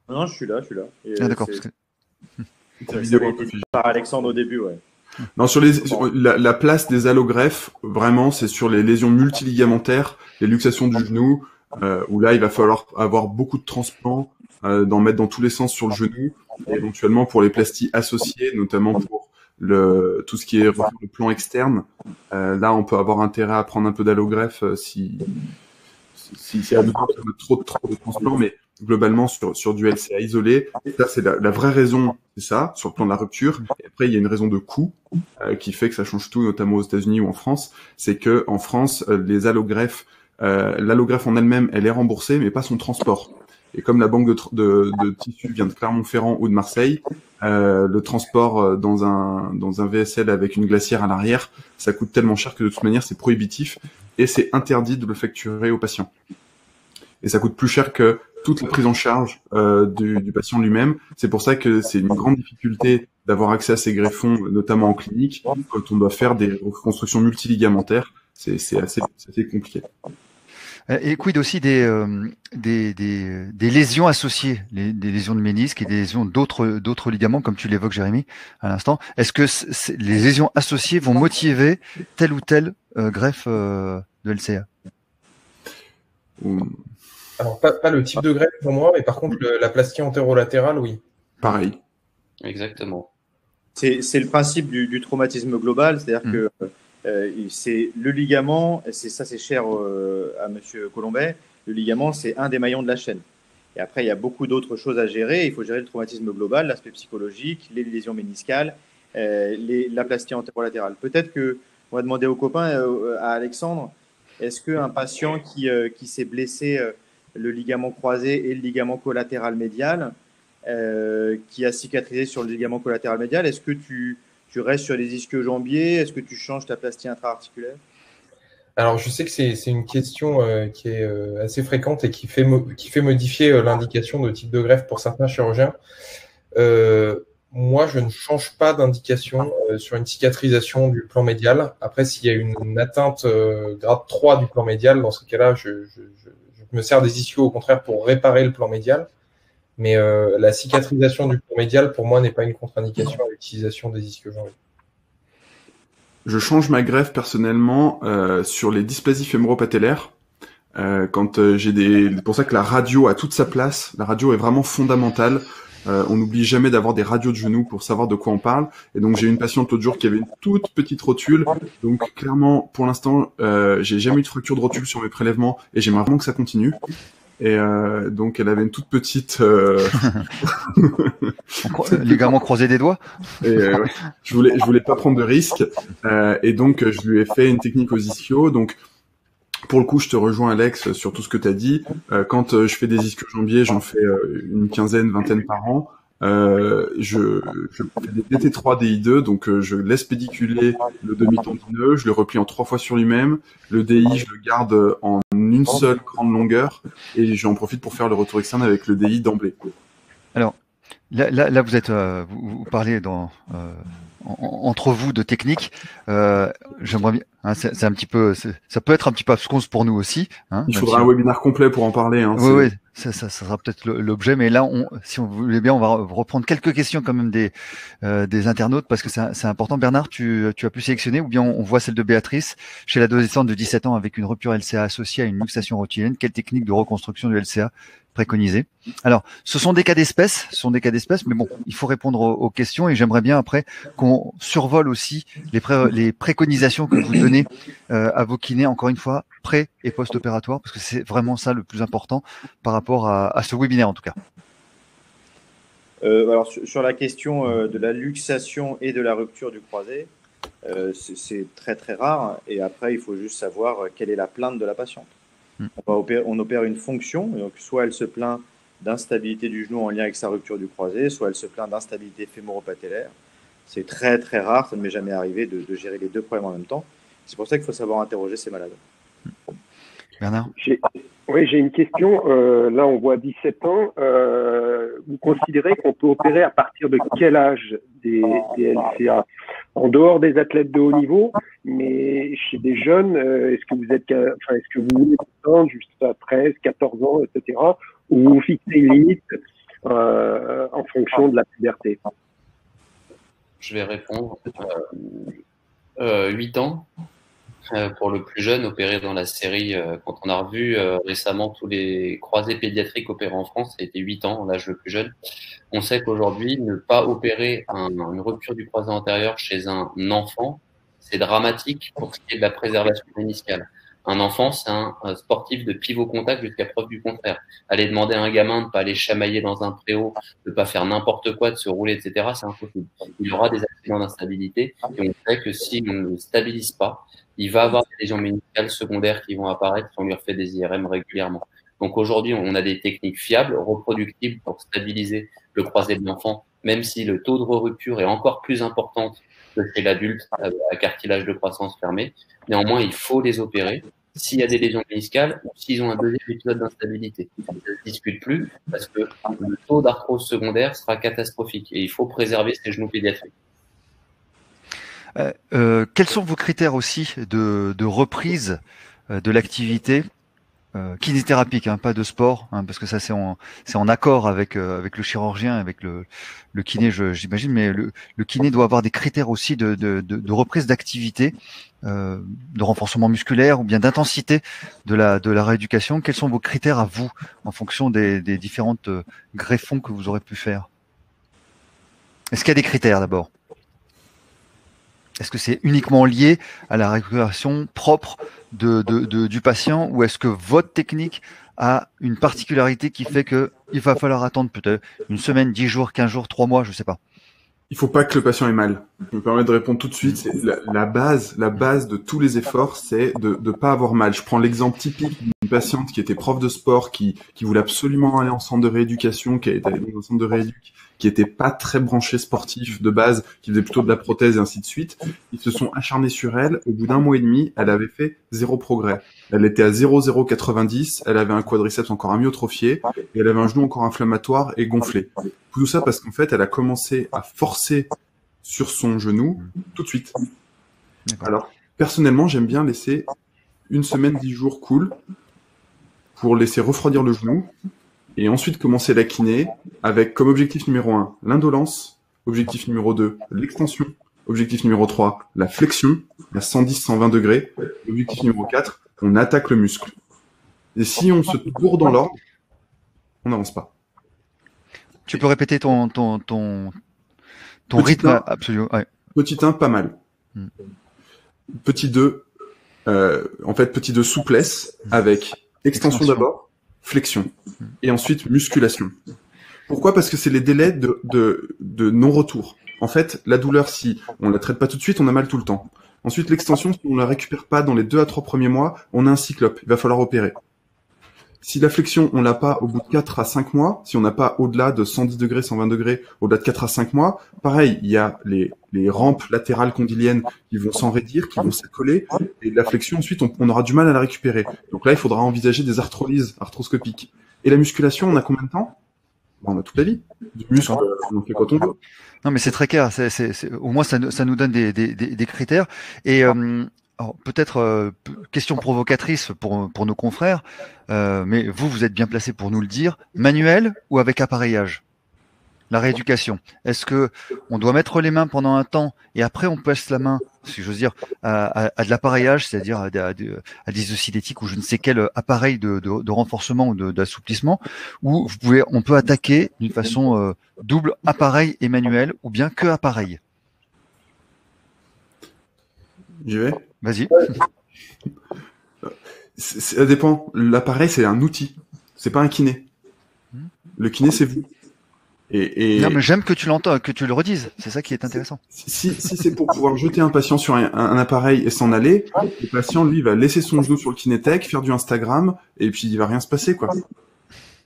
S3: Non, je suis là.
S1: D'accord. Parce que...
S3: Ça avait été dit par Alexandre au début, ouais.
S6: Non, sur la place des allogreffes, vraiment, c'est sur les lésions multiligamentaires, les luxations du genou, où là, il va falloir avoir beaucoup de transplants, d'en mettre dans tous les sens sur le genou, et éventuellement pour les plasties associées, notamment pour tout ce qui est le plan externe. Là, on peut avoir intérêt à prendre un peu d'allogreffe si y a trop de transplants, mais globalement sur du LCA isolé, ça c'est la vraie raison, c'est ça, sur le plan de la rupture. Et après il y a une raison de coût qui fait que ça change tout, notamment aux États-Unis ou en France, c'est que en France les allogreffes, l'allogreffe en elle-même, elle est remboursée, mais pas son transport. Et comme la banque de tissus vient de Clermont-Ferrand ou de Marseille, le transport dans un VSL avec une glacière à l'arrière, ça coûte tellement cher que de toute manière c'est prohibitif et c'est interdit de le facturer au patient. Et ça coûte plus cher que toute la prise en charge du patient lui-même. C'est pour ça que c'est une grande difficulté d'avoir accès à ces greffons, notamment en clinique, quand on doit faire des reconstructions multiligamentaires. C'est assez compliqué.
S1: Et quid aussi des lésions associées, des lésions de ménisque et des lésions d'autres ligaments, comme tu l'évoques, Jérémy, à l'instant. Est-ce que les lésions associées vont motiver telle ou telle greffe de LCA?
S4: Alors, pas le type de greffe pour moi, mais par contre, la plastie antérolatérale, oui.
S6: Pareil.
S5: Exactement.
S3: C'est le principe du traumatisme global, c'est-à-dire que c'est le ligament, c'est cher à Monsieur Colombet, le ligament, c'est un des maillons de la chaîne. Et après, il y a beaucoup d'autres choses à gérer. Il faut gérer le traumatisme global, l'aspect psychologique, les lésions méniscales, la plastie antérolatérale. Peut-être que on va demander aux copains, à Alexandre, est-ce qu'un patient qui s'est blessé le ligament croisé et le ligament collatéral médial, qui a cicatrisé sur le ligament collatéral médial, est-ce que tu restes sur les ischio-jambiers? Est-ce que tu changes ta plastie intra-articulaire?
S4: Alors, je sais que c'est une question qui est assez fréquente et qui fait modifier l'indication de type de greffe pour certains chirurgiens. Moi, je ne change pas d'indication sur une cicatrisation du plan médial. Après, s'il y a une atteinte grade 3 du plan médial, dans ce cas-là, je me sers des ischios au contraire pour réparer le plan médial. Mais la cicatrisation du plan médial, pour moi, n'est pas une contre-indication à l'utilisation des ischio-jambiers.
S6: Je change ma greffe personnellement sur les dysplasies fémoro-patellaires. Quand c'est pour ça que la radio a toute sa place. La radio est vraiment fondamentale. On n'oublie jamais d'avoir des radios de genoux pour savoir de quoi on parle. Et donc j'ai une patiente l'autre jour qui avait une toute petite rotule. Donc clairement, pour l'instant, j'ai jamais eu de fracture de rotule sur mes prélèvements et j'aimerais vraiment que ça continue. Et donc elle avait une toute petite
S1: ligament croisé des doigts.
S6: Et ouais, je voulais pas prendre de risque et donc je lui ai fait une technique aux ischios. Donc pour le coup, je te rejoins Alex sur tout ce que tu as dit. Quand je fais des ischio-jambiers, j'en fais une quinzaine, vingtaine par an. Je fais des DT3, DI2, donc je laisse pédiculer le demi-tendineux, je le replie en 3 fois sur lui-même. Le DI, je le garde en une seule grande longueur et j'en profite pour faire le retour externe avec le DI d'emblée.
S1: Alors, là vous êtes, vous parlez entre vous de technique. J'aimerais bien. Hein, c'est un petit peu, ça peut être un petit peu abscons pour nous aussi. Hein,
S6: il faudra un webinaire complet pour en parler. Hein,
S1: oui, ça sera peut-être l'objet, mais là, si on voulait bien, on va reprendre quelques questions quand même des internautes parce que c'est important. Bernard, tu as pu sélectionner ou bien on voit celle de Béatrice chez l'adolescente de 17 ans avec une rupture LCA associée à une luxation rotilienne. Quelle technique de reconstruction du LCA préconisée? Alors, ce sont des cas d'espèce, mais bon, il faut répondre aux questions et j'aimerais bien après qu'on survole aussi les préconisations que vous donnez à vos kinés, encore une fois, pré- et post-opératoire, parce que c'est vraiment ça le plus important par rapport à ce webinaire en tout cas.
S3: Alors sur la question de la luxation et de la rupture du croisé, c'est très très rare et après il faut juste savoir quelle est la plainte de la patiente. On opère une fonction, donc soit elle se plaint d'instabilité du genou en lien avec sa rupture du croisé, soit elle se plaint d'instabilité fémoro-patellaire. C'est très très rare, ça ne m'est jamais arrivé de gérer les deux problèmes en même temps. C'est pour ça qu'il faut savoir interroger ces malades.
S1: Bernard ?
S2: Oui, j'ai une question. Là, on voit 17 ans. Vous considérez qu'on peut opérer à partir de quel âge des LCA? En dehors des athlètes de haut niveau, mais chez des jeunes, est-ce que vous voulez attendre jusqu'à 13, 14 ans, etc., ou vous fixez une limite en fonction de la puberté?
S5: Je vais répondre. 8 ans. Pour le plus jeune, opéré dans la série, quand on a revu récemment tous les croisés pédiatriques opérés en France, ça a été 8 ans, l'âge le plus jeune. On sait qu'aujourd'hui, ne pas opérer une rupture du croisé antérieur chez un enfant, c'est dramatique pour ce qui est de la préservation méniscale. Un enfant, c'est un sportif de pivot contact jusqu'à preuve du contraire. Aller demander à un gamin de ne pas aller chamailler dans un préau, de ne pas faire n'importe quoi, de se rouler, etc., c'est impossible. Il y aura des accidents d'instabilité et on sait que si on ne le stabilise pas, il va avoir des lésions méniscales secondaires qui vont apparaître si on lui refait des IRM régulièrement. Donc aujourd'hui, on a des techniques fiables, reproductibles pour stabiliser le croisé de l'enfant, même si le taux de rupture est encore plus important que chez l'adulte à cartilage de croissance fermé. Néanmoins, il faut les opérer s'il y a des lésions méniscales ou s'ils ont un deuxième épisode d'instabilité. Ça ne se discute plus parce que le taux d'arthrose secondaire sera catastrophique et il faut préserver ces genoux pédiatriques.
S1: Quels sont vos critères aussi de reprise de l'activité kinésithérapique, hein, pas de sport, hein, parce que ça c'est en accord avec le chirurgien, avec le kiné, j'imagine, mais le kiné doit avoir des critères aussi de reprise d'activité, de renforcement musculaire ou bien d'intensité de la rééducation. Quels sont vos critères à vous en fonction des différentes greffons que vous aurez pu faire? Est-ce qu'il y a des critères d'abord? Est-ce que c'est uniquement lié à la récupération propre du patient, ou est-ce que votre technique a une particularité qui fait que il va falloir attendre peut-être une semaine, 10 jours, 15 jours, 3 mois, je sais pas?
S6: Il faut pas que le patient ait mal. Je me permets de répondre tout de suite. C'est la base de tous les efforts, c'est de pas avoir mal. Je prends l'exemple typique d'une patiente qui était prof de sport, qui voulait absolument aller en centre de rééducation, qui est allée dans un centre de rééduc, qui était pas très branché sportif de base, qui faisait plutôt de la prothèse et ainsi de suite. Ils se sont acharnés sur elle. Au bout d'un mois et demi, elle avait fait 0 progrès. Elle était à 0,090. Elle avait un quadriceps encore amyotrophié et elle avait un genou encore inflammatoire et gonflé. Tout ça parce qu'en fait, elle a commencé à forcer sur son genou tout de suite. Alors, personnellement, j'aime bien laisser une semaine, 10 jours cool pour laisser refroidir le genou et ensuite commencer la kiné avec comme objectif numéro 1 l'indolence, objectif numéro 2 l'extension, objectif numéro 3 la flexion à 110-120 degrés, objectif numéro 4 on attaque le muscle. Et si on se gourde dans l'ordre, on n'avance pas.
S1: Tu peux répéter ton rythme absolument. Ouais.
S6: Petit 1, pas mal. Petit 2, petit 2, souplesse avec extension d'abord, flexion et ensuite musculation. Pourquoi? Parce que c'est les délais de non-retour. En fait, la douleur, si on la traite pas tout de suite, on a mal tout le temps. Ensuite, l'extension, si on la récupère pas dans les 2 à 3 premiers mois, on a un cyclope. Il va falloir opérer. Si la flexion, on l'a pas au bout de 4 à 5 mois, si on n'a pas au-delà de 110 degrés, 120 degrés, au-delà de 4 à 5 mois, pareil, il y a les rampes latérales condyliennes qui vont s'enraidir, qui vont s'accoler, et la flexion, ensuite, on aura du mal à la récupérer. Donc là, il faudra envisager des arthrolyses arthroscopiques. Et la musculation, on a combien de temps? On a toute la vie. Du muscle, on fait quand on veut.
S1: Non, mais c'est très clair. Au moins, ça nous donne des critères. Et alors, peut-être question provocatrice pour nos confrères, mais vous êtes bien placé pour nous le dire. Manuel ou avec appareillage? La rééducation. Est-ce que on doit mettre les mains pendant un temps et après on passe la main, si j'ose dire, à de l'appareillage, c'est-à-dire à des oscillétiques ou je ne sais quel appareil de renforcement ou d'assouplissement, ou on peut attaquer d'une façon double, appareil et manuel, ou bien que appareil?
S6: J'y vais?
S1: Vas-y.
S6: Ça dépend. L'appareil, c'est un outil. C'est pas un kiné. Le kiné, c'est vous.
S1: Non, mais j'aime que tu l'entends, que tu le redises. C'est ça qui est intéressant.
S6: Si c'est pour pouvoir jeter un patient sur un appareil et s'en aller, le patient, lui, va laisser son genou sur le kinétech, faire du Instagram, et puis il va rien se passer, quoi.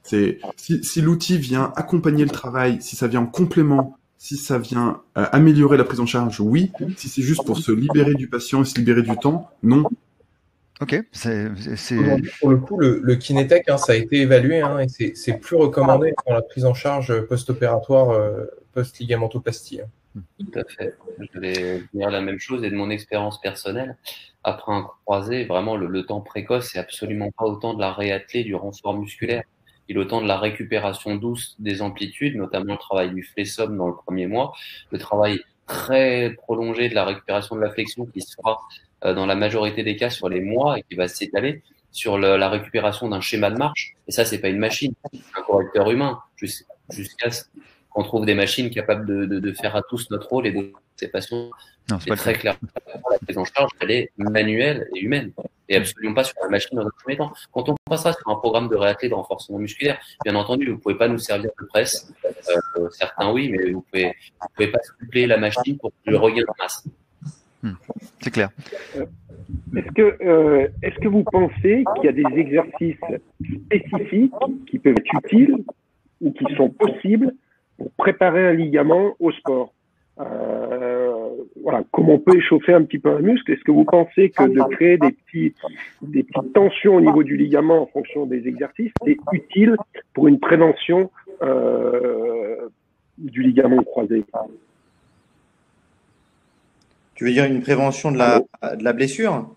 S6: Si l'outil vient accompagner le travail, si ça vient en complément, si ça vient améliorer la prise en charge, oui. Si c'est juste pour se libérer du patient et se libérer du temps, non.
S1: Ok,
S4: Pour le coup, le kinétech, ça a été évalué et c'est plus recommandé pour la prise en charge post-opératoire, post-ligamentoplastie.
S5: Tout à fait. Je vais dire la même chose et de mon expérience personnelle. Après un croisé, vraiment, le temps précoce, c'est absolument pas autant de la réathlée, du renfort musculaire. Il est autant de la récupération douce des amplitudes, notamment le travail du flexum dans le premier mois, le travail très prolongé de la récupération de la flexion qui se fera dans la majorité des cas sur les mois et qui va s'étaler sur la récupération d'un schéma de marche. Et ça, c'est pas une machine, c'est un correcteur humain. Jusqu'à ce qu'on trouve des machines capables de faire à tous notre rôle et de ces patients. C'est très clair. La prise en charge, elle est manuelle et humaine. Et absolument pas sur la machine dans un premier temps. Quand on passera sur un programme de réathlé de renforcement musculaire, bien entendu, vous pouvez pas nous servir de presse. Certains oui, mais vous pouvez pas suppléer la machine pour le regain de masse.
S1: C'est clair.
S2: Est-ce que vous pensez qu'il y a des exercices spécifiques qui peuvent être utiles ou qui sont possibles pour préparer un ligament au sport? Voilà, comme on peut échauffer un petit peu un muscle, est-ce que vous pensez que de créer des petites tensions au niveau du ligament en fonction des exercices, c'est utile pour une prévention du ligament croisé?
S3: Tu veux dire une prévention de la blessure?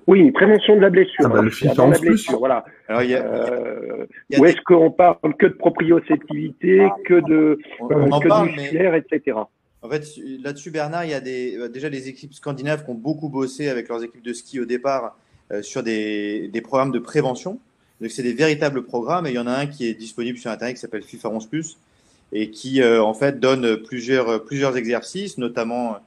S2: Oui, prévention de la blessure.
S6: Ah bah, le FIFA
S2: avant la
S6: 11 plus.
S2: blessure, voilà.
S3: Alors, il y a
S2: Ou
S3: des-
S2: est-ce qu'on parle que de proprioceptivité, que de
S3: on en
S2: que de
S3: parle, mais
S2: musculaire, etc.
S3: en fait, là-dessus, Bernard, il y a déjà les équipes scandinaves qui ont beaucoup bossé avec leurs équipes de ski au départ sur des programmes de prévention. Donc, c'est des véritables programmes et il y en a un qui est disponible sur Internet qui s'appelle FIFA 11+, et qui, en fait, donne plusieurs exercices, notamment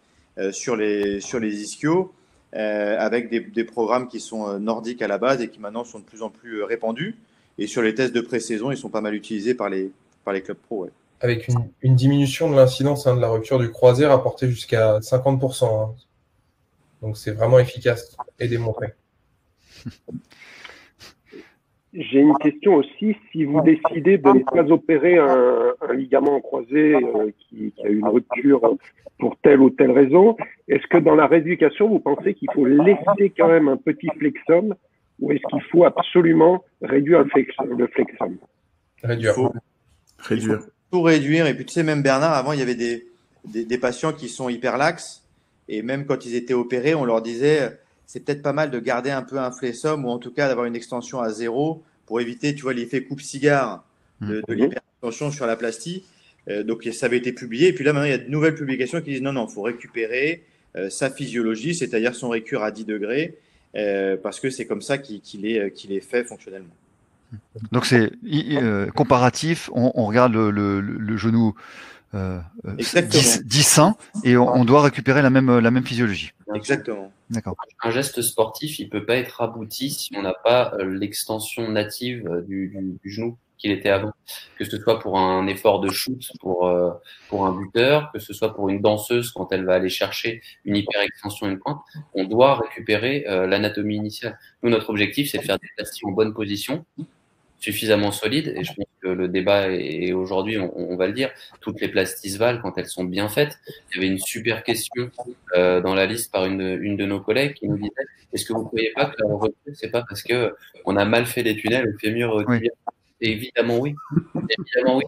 S3: sur les ischios, avec des programmes qui sont nordiques à la base et qui maintenant sont de plus en plus répandus. Et sur les tests de pré-saison, ils sont pas mal utilisés par les clubs pro. Ouais.
S4: Avec une diminution de l'incidence de la rupture du croisé rapportée jusqu'à 50%. Hein. Donc c'est vraiment efficace et démontré.
S2: J'ai une question aussi. Si vous décidez de ne pas opérer un ligament croisé qui a eu une rupture pour telle ou telle raison, est-ce que dans la rééducation, vous pensez qu'il faut laisser quand même un petit flexum ou est-ce qu'il faut absolument réduire le flexum?
S4: Réduire.
S6: Réduire.
S3: Tout réduire. Et puis, tu sais, même Bernard, avant, il y avait des patients qui sont hyper laxes. Et même quand ils étaient opérés, on leur disait, c'est peut-être pas mal de garder un peu un flexum ou en tout cas d'avoir une extension à 0 pour éviter, tu vois, l'effet coupe-cigare de l'hyperextension sur la plastie. Donc, ça avait été publié. Et puis là, maintenant, il y a de nouvelles publications qui disent non, il faut récupérer sa physiologie, c'est-à-dire son récur à 10 degrés, parce que c'est comme ça qu'il est fait fonctionnellement.
S1: Donc c'est comparatif, on regarde le genou dit sain et on doit récupérer la même physiologie.
S3: Exactement.
S1: D'accord.
S5: Un geste sportif, il peut pas être abouti si on n'a pas l'extension native du genou qu'il était avant. Que ce soit pour un effort de shoot pour un buteur, que ce soit pour une danseuse quand elle va aller chercher une hyperextension et une pointe, on doit récupérer l'anatomie initiale. Nous, notre objectif, c'est de faire des plasties en bonne position, suffisamment solides, et je pense que le débat est aujourd'hui, on va le dire, toutes les plasties Val, quand elles sont bien faites, il y avait une super question dans la liste par une de nos collègues qui nous disait, est-ce que vous ne croyez pas que la recrue, c'est pas parce que on a mal fait les tunnels au fémur au tibia? Et évidemment oui. Évidemment oui.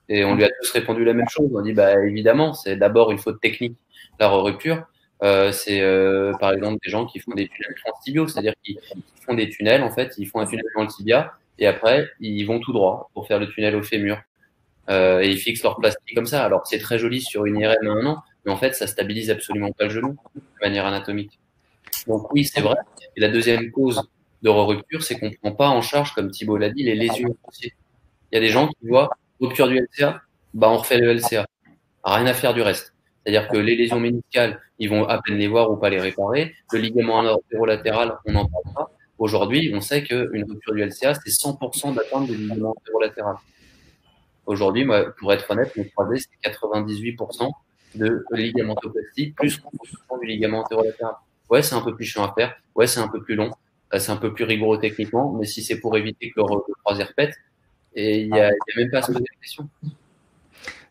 S5: Et on lui a tous répondu la même chose. On dit, bah évidemment, c'est d'abord une faute technique. La rupture, c'est par exemple des gens qui font des tunnels transtibiaux, c'est-à-dire qu'ils font des tunnels, en fait, ils font un tunnel dans le tibia, et après, ils vont tout droit pour faire le tunnel au fémur. Et ils fixent leur plastique comme ça. Alors, c'est très joli sur une IRM à 1 an, mais en fait, ça stabilise absolument pas le genou de manière anatomique. Donc oui, c'est vrai. Et la deuxième cause de rupture, c'est qu'on ne prend pas en charge, comme Thibault l'a dit, les lésions associées. Il y a des gens qui voient rupture du LCA, bah on refait le LCA. Rien à faire du reste. C'est-à-dire que les lésions méniscales, ils vont à peine les voir ou pas les réparer. Le ligament antérolatéral, on n'en parle pas. Aujourd'hui, on sait qu'une rupture du LCA, c'est 100% d'atteinte du ligament antérolatéral. Aujourd'hui, moi, pour être honnête, mon croisé, c'est 98% de ligamentoplastie plus 100% du ligament antérolatéral. Ouais, c'est un peu plus chiant à faire. Ouais, c'est un peu plus long. C'est un peu plus rigoureux techniquement. Mais si c'est pour éviter que le croisé répète, et il y a même pas à se poser la question.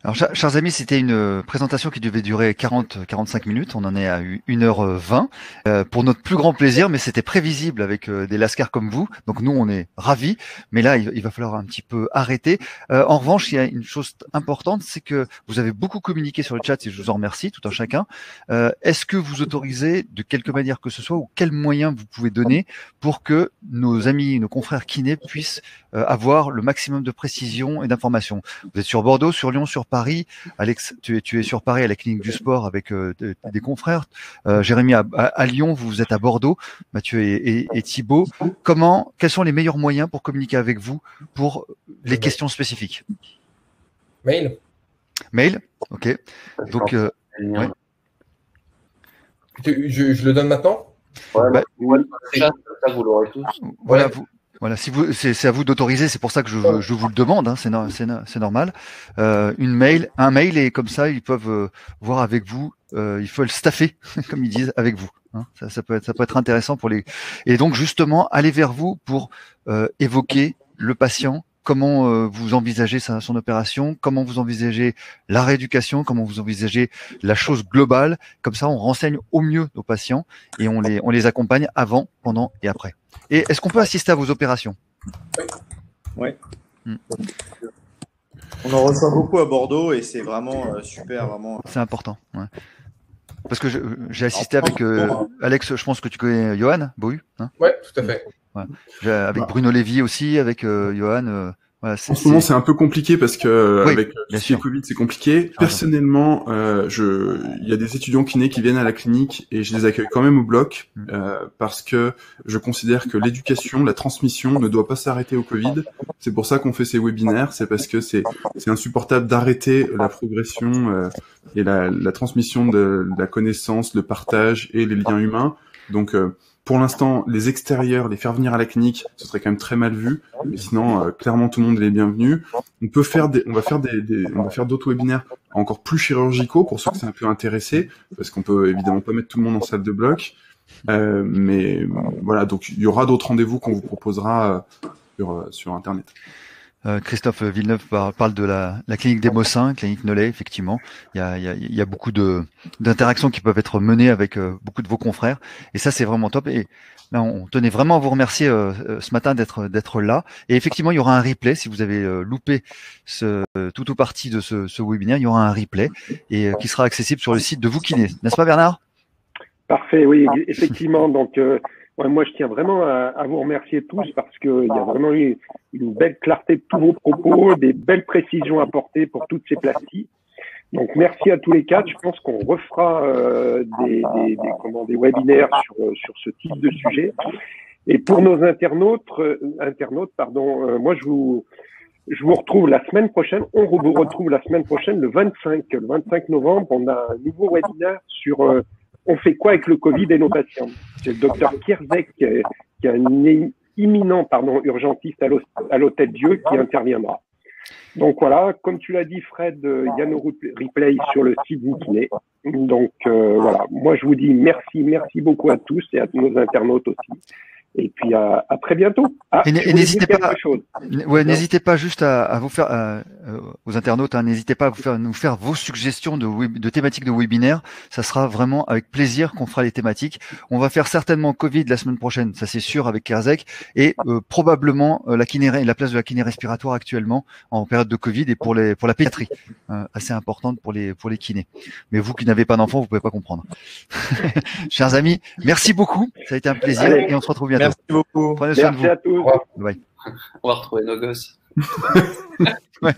S1: Alors, chers amis, c'était une présentation qui devait durer 40-45 minutes. On en est à 1h20 pour notre plus grand plaisir, mais c'était prévisible avec des lascars comme vous. Donc nous, on est ravis. Mais là, il va falloir un petit peu arrêter. En revanche, il y a une chose importante, c'est que vous avez beaucoup communiqué sur le chat et je vous en remercie, tout un chacun. Est-ce que vous autorisez de quelque manière que ce soit ou quels moyens vous pouvez donner pour que nos amis, nos confrères kinés puissent avoir le maximum de précision et d'information? Vous êtes sur Bordeaux, sur Lyon, sur Paris. Alex, tu es sur Paris à la clinique du sport avec des confrères. Jérémy à Lyon, vous êtes à Bordeaux. Mathieu et Thibault. Quels sont les meilleurs moyens pour communiquer avec vous pour les questions spécifiques?
S4: Mail.
S1: Ok. Donc, ouais.
S4: Je le donne maintenant?
S5: Ouais, ça, vous l'aurez tous.
S1: Voilà, voilà, si vous, c'est à vous d'autoriser. C'est pour ça que je vous le demande. Hein, c'est normal. Un mail et comme ça, ils peuvent voir avec vous. Il faut le staffer, comme ils disent, avec vous. Hein, ça peut être intéressant pour les. Et donc justement, aller vers vous pour évoquer le patient. Comment vous envisagez son opération? Comment vous envisagez la rééducation? Comment vous envisagez la chose globale? Comme ça, on renseigne au mieux nos patients et on les accompagne avant, pendant et après. Et est-ce qu'on peut assister à vos opérations?
S3: Oui. On en reçoit beaucoup à Bordeaux et c'est vraiment super, vraiment.
S1: C'est important. Ouais. parce que j'ai assisté avec Alex, je pense que tu connais Johan Bohu, hein?
S4: Ouais, tout à fait.
S1: Ouais. Avec Bruno Lévy aussi, avec Johan. Voilà,
S6: en ce moment, c'est un peu compliqué parce que
S1: oui,
S6: avec le Covid, c'est compliqué. Personnellement, il y a des étudiants kinés qui viennent à la clinique et je les accueille quand même au bloc parce que je considère que l'éducation, la transmission ne doit pas s'arrêter au Covid. C'est pour ça qu'on fait ces webinaires. C'est parce que c'est insupportable d'arrêter la progression et la transmission de la connaissance, le partage et les liens humains. Donc pour l'instant, les extérieurs, les faire venir à la clinique, ce serait quand même très mal vu. Mais sinon, clairement, tout le monde est les bienvenus. On va faire d'autres webinaires encore plus chirurgicaux pour ceux que c'est un peu intéressé, parce qu'on peut évidemment pas mettre tout le monde en salle de bloc. Mais voilà, donc il y aura d'autres rendez-vous qu'on vous proposera sur Internet.
S1: Christophe Villeneuve parle de la clinique des Mossins, clinique Nolay, effectivement. Il y a beaucoup d'interactions qui peuvent être menées avec beaucoup de vos confrères. Et ça, c'est vraiment top. Et là, on tenait vraiment à vous remercier ce matin d'être là. Et effectivement, il y aura un replay. Si vous avez loupé tout ou partie de ce webinaire, il y aura un replay et qui sera accessible sur le site de Vous Kiné. N'est-ce pas, Bernard?
S2: Parfait, oui, effectivement. Donc, moi, je tiens vraiment à vous remercier tous parce qu'il y a vraiment eu une belle clarté de tous vos propos, des belles précisions apportées pour toutes ces plasties. Donc, merci à tous les quatre. Je pense qu'on refera des webinaires sur ce type de sujet. Et pour nos internautes, moi, je vous retrouve la semaine prochaine. On vous retrouve la semaine prochaine, le 25 novembre. On a un nouveau webinaire sur on fait quoi avec le Covid et nos patients. C'est le docteur Kierzek, qui est un imminent urgentiste à l'Hôtel Dieu, qui interviendra. Donc voilà, comme tu l'as dit Fred, il y a nos replays sur le site Vous Kiné. Donc voilà, moi je vous dis merci beaucoup à tous et à tous nos internautes aussi. Et puis à très bientôt.
S1: Et n'hésitez pas. Ouais, n'hésitez pas juste à vous faire aux internautes. Hein, n'hésitez pas à nous faire vos suggestions de thématiques de webinaire. Ça sera vraiment avec plaisir qu'on fera les thématiques. On va faire certainement Covid la semaine prochaine, ça c'est sûr, avec Kierzek, et probablement la place de la kiné respiratoire actuellement en période de Covid et pour la pédiatrie, assez importante pour les kinés. Mais vous qui n'avez pas d'enfants, vous pouvez pas comprendre. Chers amis, merci beaucoup. Ça a été un plaisir. Allez, et on se retrouve bientôt.
S3: Merci beaucoup.
S2: Prenez soin de vous. Merci à tous.
S1: Bye.
S5: On va retrouver nos gosses.
S1: Ouais.